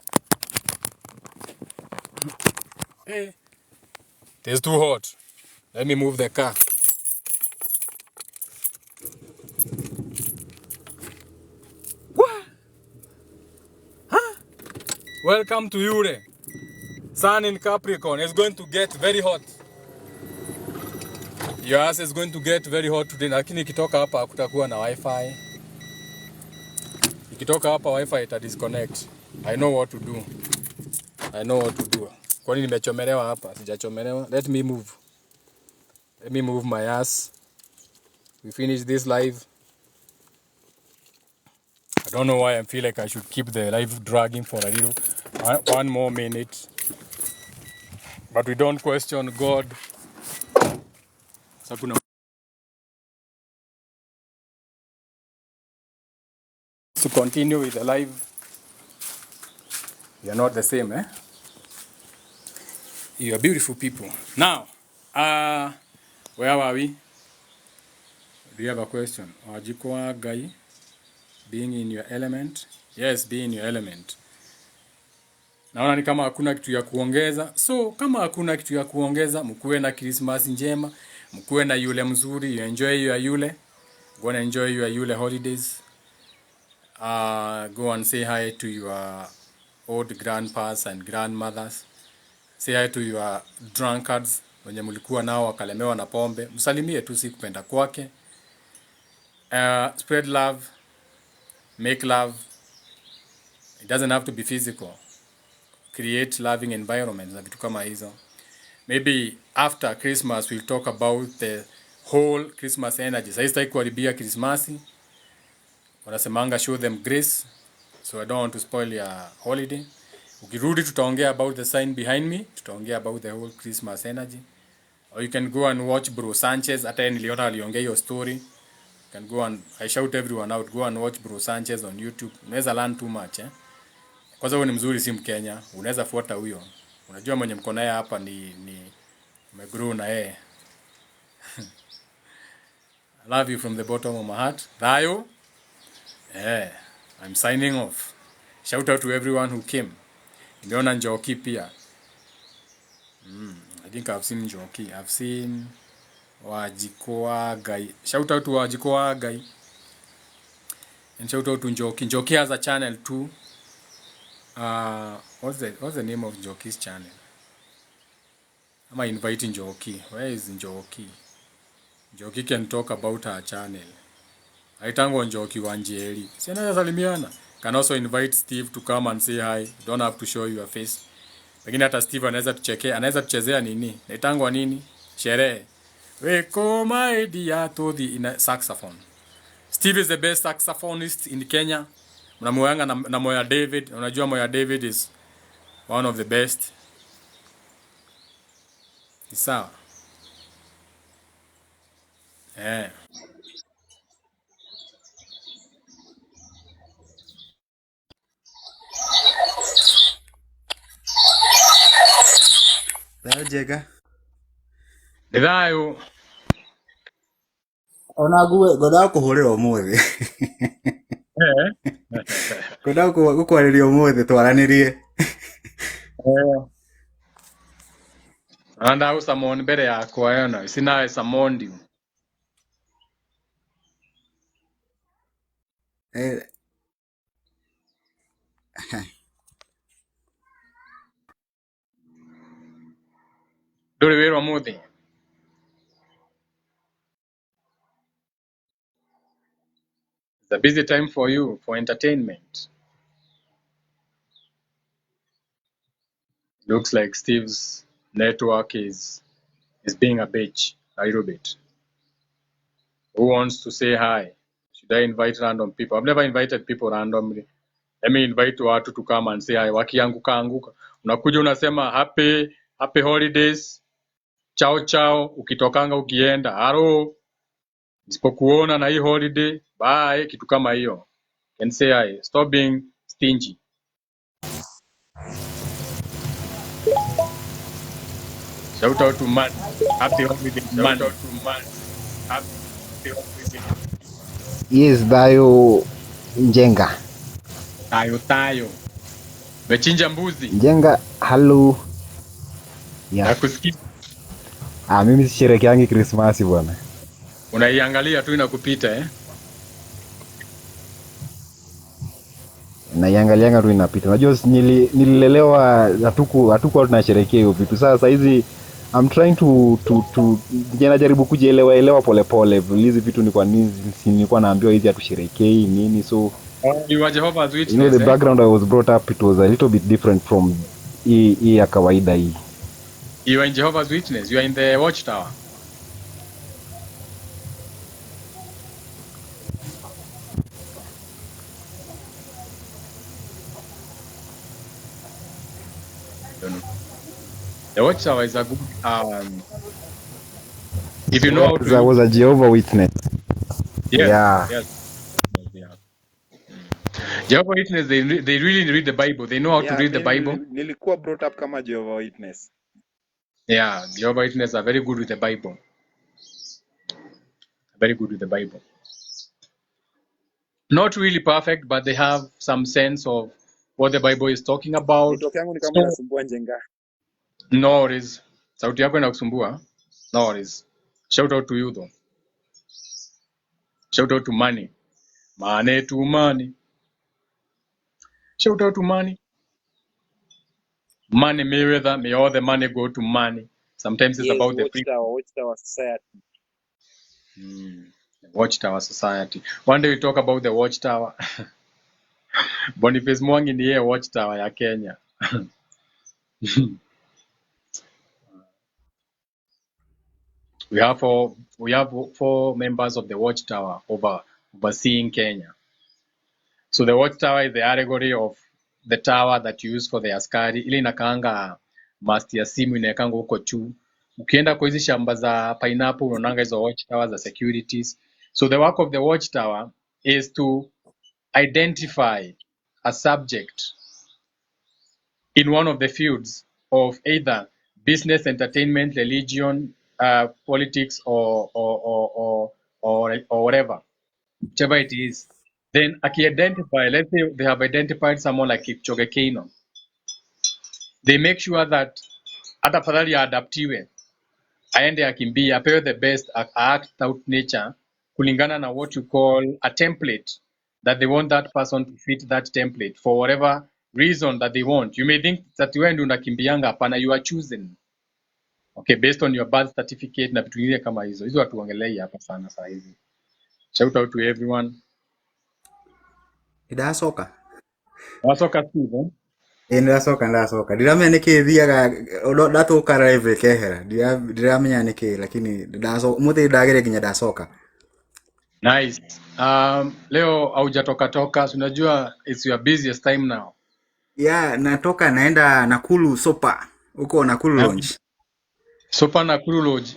Hey. It is too hot. Let me move the car. What? Huh? Welcome to Yure. Sun in Capricorn is going to get very hot. Your ass is going to get very hot today. Lakini ikitoka hapa kutakuwa na wifi. Ikitoka hapa wifi ita disconnect. I know what to do. I know what to do. Kwani nimechomelewa hapa? Sijachomelewa. Let me move. Let me move my ass. We finish this live. I don't know why I feel like I should keep the live dragging for a little. One more minute. But we don't question God. To continue with the live. We are not the same, eh? You are beautiful people. Now, where are we? Do you have a question? Wajikwa Gai, being in your element? Yes, being in your element. Naona ni kama hakuna kitu ya kuongeza. So, kama hakuna kitu ya kuongeza, mkuwe na Christmas njema, mkuwe na yule mzuri, you enjoy your yule. Go and enjoy your yule holidays. Go and say hi to your old grandpas and grandmothers. Say hi to your drunkards wenye mlikuwa nao wakalemewa na pombe. Msalimie tu, si kupenda kwake. Spread love. Make love. It doesn't have to be physical. Create loving environments na vitu kama hizo. Maybe after Christmas we'll talk about the whole Christmas energy. Sasa sitaki kuharibia Christmas. Wanasemanga show them grace. So I don't want to spoil your holiday. Ukirudi tutaongea about the sign behind me. Tutaongea about the whole Christmas energy. Or you can go and watch Bro Sanchez. Hata niliona aliongea hiyo story. You can go and, I shout everyone out, go and watch Bro Sanchez on YouTube. Unaweza learn too much, eh? Kwanza wewe ni mzuri, si Mkenya. Unaweza fuata huyo. Unajua mwenye mko naye hapa ni umegrow na yeye. I love you from the bottom of my heart. Thayo. I'm signing off. Shout out to everyone who came. Nimeona Njoki pia. I think I've seen Njoki. I've seen Wajikoa Gai. Shout out to Wajikoa Gai. And shout out to Njoki. Njoki has a channel too. What's the name of Njoki's channel? Am I inviting Njoki? Where is Njoki? Njoki can talk about her channel. Aitango Njoki Wanjeri. Si anaweza salimiana. Can also invite Steve to come and say hi. You don't have to show your face. Lakini hata Steve anaweza tuchekea, anaweza tuchezea nini? Naitangwa nini? Sherehe. Weko my dear to the in a saxophone. Steve is the best saxophonist in Kenya. Mnamuanga na Moya David. Unajua Moya David is one of the best. Sawa. Thayo njega. Thayo. Ona guwe ngoda kuhurira umuthi. Ngoda gukwarĩria umuthi twaranirie. Anda usamon mbere yakwa yona. Sinawe samondi. Dore wero muthi. It's a busy time for you for entertainment. Looks like Steve's network is being a bitch a little bit. Who wants to say hi? Should I invite random people? I've never invited people randomly. Let me invite watu to come and say hi. Wakianguka anguka. Unakuja unasema happy holidays. Chao chao. Ukitokanga ukienda. Haro. Nisipokuona na hii holiday. Bye. Kitu kama hiyo. Can say hi. Stop being stingy. Shout out to man. Happy holiday man. Shout out to man. Happy holiday. Yes, Thayo Njenga. Tayo. Mechinja mbuzi. Njenga, hello. Yeah. Nakusikia. Mimi sisherekeangi Krismasi bwana. Unaiangalia tu inakupita eh? Naiangalianga tu inapita. Unajua nililelewa hatukuwa tunasherehekea hiyo vitu. Sasa hizi I'm trying to najaribu kujielewa polepole. Hizi vitu ni kwa nini nilikuwa naambiwa hizi hatusherehekei nini, so You are Jehovah's Witness. You know, the background I was brought up, it was a little bit different from hii ya kawaida hii. You are in Jehovah's Witness. You are in the watchtower. The watchtower is a good if you know how to I was a Jehovah Witness. yes, Yeah. yes. Jehovah Witness, they really read the Bible. They know how to read the Bible. Nilikuwa brought up kama Jehovah Witness. Yeah, Jehovah Witness are very good with the Bible. Very good with the Bible. Not really perfect, but they have some sense of what the Bible is talking about. Network yangu ni kama inasumbua Njenga. No worries. Sauti yako inakusumbua? No worries. Shout out to you though. Shout out to Money. Money to Money. Shout out to Money. Money Mayweather, may all the money go to Money. Sometimes it's about the people. Watchtower Society. Watchtower Society. One day we talk about the Watchtower. Boniface Mwangi ni yeye Watchtower ya Kenya. We have four members of the Watchtower overseeing Kenya. So the Watchtower is the allegory of the tower that you use for the askari. Ile inakaanga mast ya simu inaekanga huko juu. Ukienda kwa hizi shamba za pineapple unaonanga hizo Watchtower za securities. So the work of the Watchtower is to identify a subject in one of the fields of either business, entertainment, religion, politics, or whatever, whichever it is. Then identify, let's say they have identified someone like Kipchoge Keino. They make sure that hata fadhali adaptiwe, aende akimbie, apewe the best, act out nature, kulingana na what you call a template, that they want that person to fit that template for whatever reason that they want. You may think that wewe ndio unakimbianga, hapana, you are chosen. Okay, based on your birth certificate na vitu vingine kama hizo. Hizo hatuongelei hapa sana saa hizi. Shout out to everyone. Ndacoka. Wasoka Steve. Ndacoka. Ndiramenya niki thiaga ndatuka live kehera. Ndiramenya niki lakini ndacoka muthi ndagere nginya ndacoka. Nice. Leo haujatoka. Unajua it's your busiest time now. Yeah, natoka naenda Nakuru Sopa. Huko Nakuru Lodge. Sopa Nakuru Lodge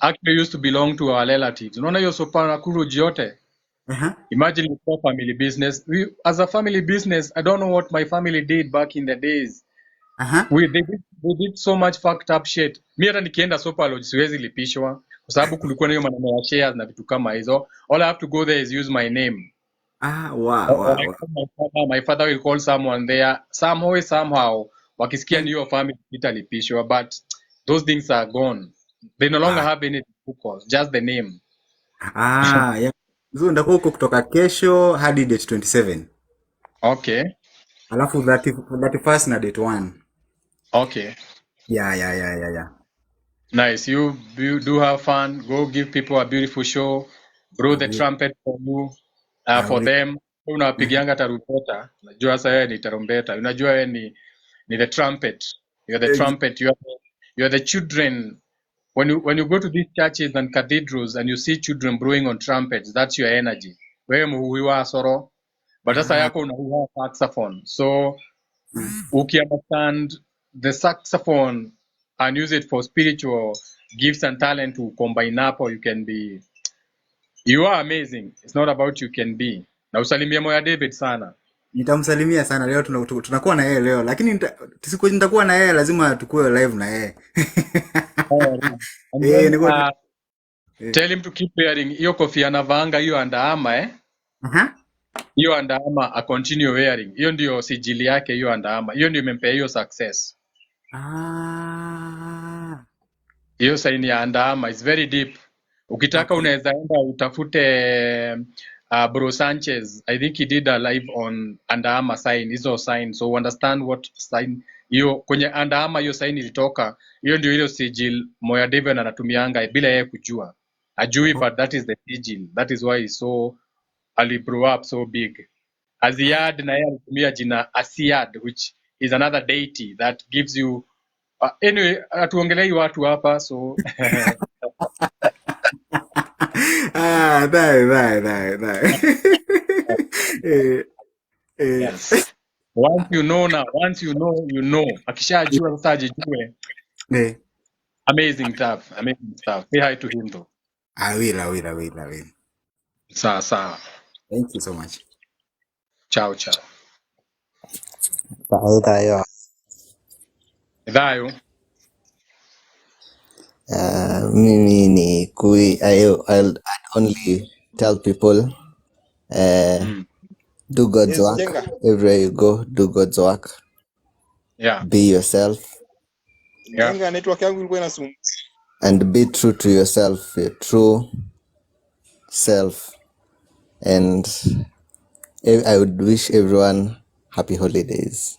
actually used to belong to our relatives. Unaona hiyo Sopa Nakuru Lodge yote? Imagine it's a family business. As a family business, I don't know what my family did back in the days. They did so much fucked up shit. Mimi hata nikienda Sopa Lodge siwezi lipishwa kwa sababu kulikuwa na hiyo maneno ya shares na vitu kama hizo. All I have to go there is use my name. Wow. My father will call someone there somehow wakisikia ni your family italipishwa, but those things are gone. They no longer have any focus, just the name. Yeah. So ndakuwa huko kutoka kesho hadi date 27. Okay. Alafu 31st na date 1. Okay. Yeah. Nice. You do have fun. Go give people a beautiful show. Blow the trumpet for you, for them. Unawapigianga tarumbeta. Unajua sasa wewe ni tarumbeta. Unajua wewe ni the trumpet. You are the trumpet. You are the children. When you go to these churches and cathedrals and you see children blowing on trumpets, that's your energy. Wewe muhuiwa soro. But sasa yako unahuiwa saxophone. So understand the saxophone and use it for spiritual gifts and talent to combine up, or you are amazing. It's not about you can be. Na usalimia moya David sana. Nitamsalimia sana leo, tunakuwa na yeye leo, lakini siku nitakuwa na yeye lazima tukue live na yeye. Tell him to keep wearing hiyo kofia anavaanga hiyo underarmor hiyo underarmor a continue wearing. Hiyo ndio sijili yake, hiyo underarmor. Hiyo ndio imempea hiyo success. Hiyo saini ya andama is very deep. Ukitaka Okay. unaweza enda utafute Bro Sanchez. I think he did a live on andama sign, hizo sign. So understand what sign hiyo kwenye andama hiyo sign ilitoka. Hiyo ndio ile sigil Moya David anatumianga bila yeye kujua. Ajui, but that is the sigil. That is why he's so ali blew up so big. Aziad na yeye alitumia jina Asiad, which is another deity that gives you anyway, hatuongelei watu hapa so Dai. yes. Once you know now, once you know. Akishajua sasa ajijue. Amazing stuff. Say hi to him though. I will. Sawa. Thank you so much. Ciao. Tayo. Idhayo. Mimi ni Kui. I'll only tell people do God's Yes, work. Jenga. Everywhere you go, do God's work. Yeah. Be yourself Jenga, network yangu ilikuwa inasumbua. and be true to yourself, your true self. And I would wish everyone happy holidays.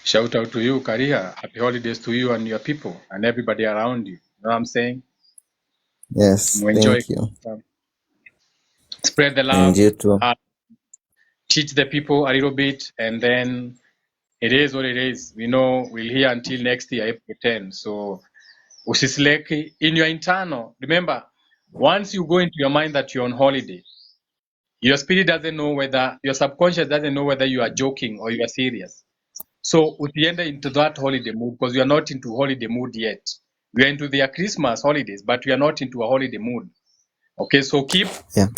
Shout out to you, Karia. Happy holidays to you and your people and everybody around you. You know what I'm saying? Yes, Enjoy. thank you. Spread the love. And you too. Teach the people a little bit, and then it is what it is. We know we'll hear until next year, April 10. So, usisleki in your internal. Remember, once you go into your mind that you're on holiday, your spirit doesn't know whether, your subconscious doesn't know whether you are joking or you are serious. So, usiende into that holiday mood because you are not into holiday mood yet. We are into their Christmas holidays, but we are not into a holiday mood. Okay, so keep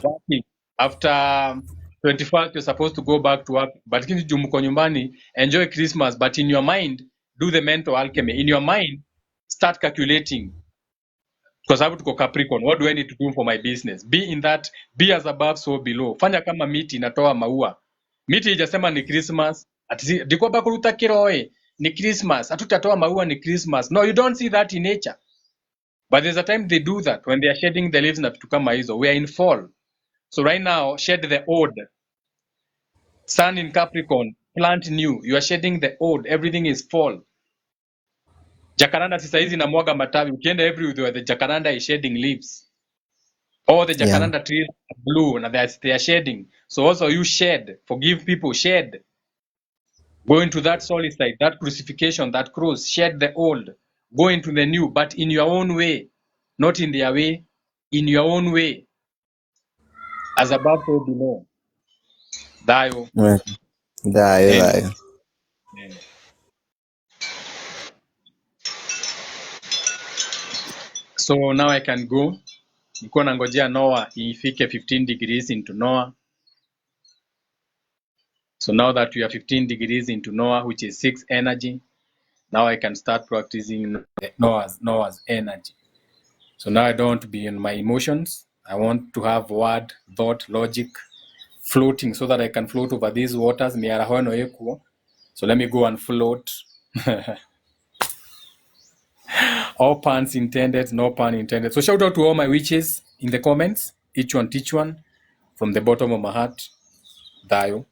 working. After 21st, you're supposed to go back to work. But kini jumuko nyumbani, enjoy Christmas. But in your mind, do the mental alchemy. In your mind, start calculating. Because I have to go Capricorn. What do I need to do for my business? Be in that, be as above, so below. Fanya kama miti inatoa maua. Miti ijasema ni Christmas. Diko bakuruta kiroe. Ni Christmas. Hatutatoa maua ni Christmas. No, you don't see that in nature. But there's a time they do that when they are shedding the leaves na vitu kama hizo. We are in fall. So right now, shed the old. Sun in Capricorn, plant new. You are shedding the old. Everything is fall. Jacaranda sasa hizi inamwaga matawi. Ukienda everywhere, the jacaranda is shedding leaves. All the jacaranda trees are blue and they are shedding. So also you shed. Forgive people, shed. Go into that solitude, that crucifixion, that cross. Shed the old. Go into the new, but in your own way. Not in their way. In your own way. As above, so below. Dayo. Dayo. So now I can go. Nilikuwa nangojea Noah ifike 15 degrees into Noah. So now that we are 15 degrees into Noah, which is 6 energy, now I can start practicing Noah's energy. So now I don't want to be in my emotions. I want to have word, thought, logic floating so that I can float over these waters. So let me go and float. All puns intended, no pun intended. So shout out to all my witches in the comments. Each one teach one from the bottom of my heart. Dayo.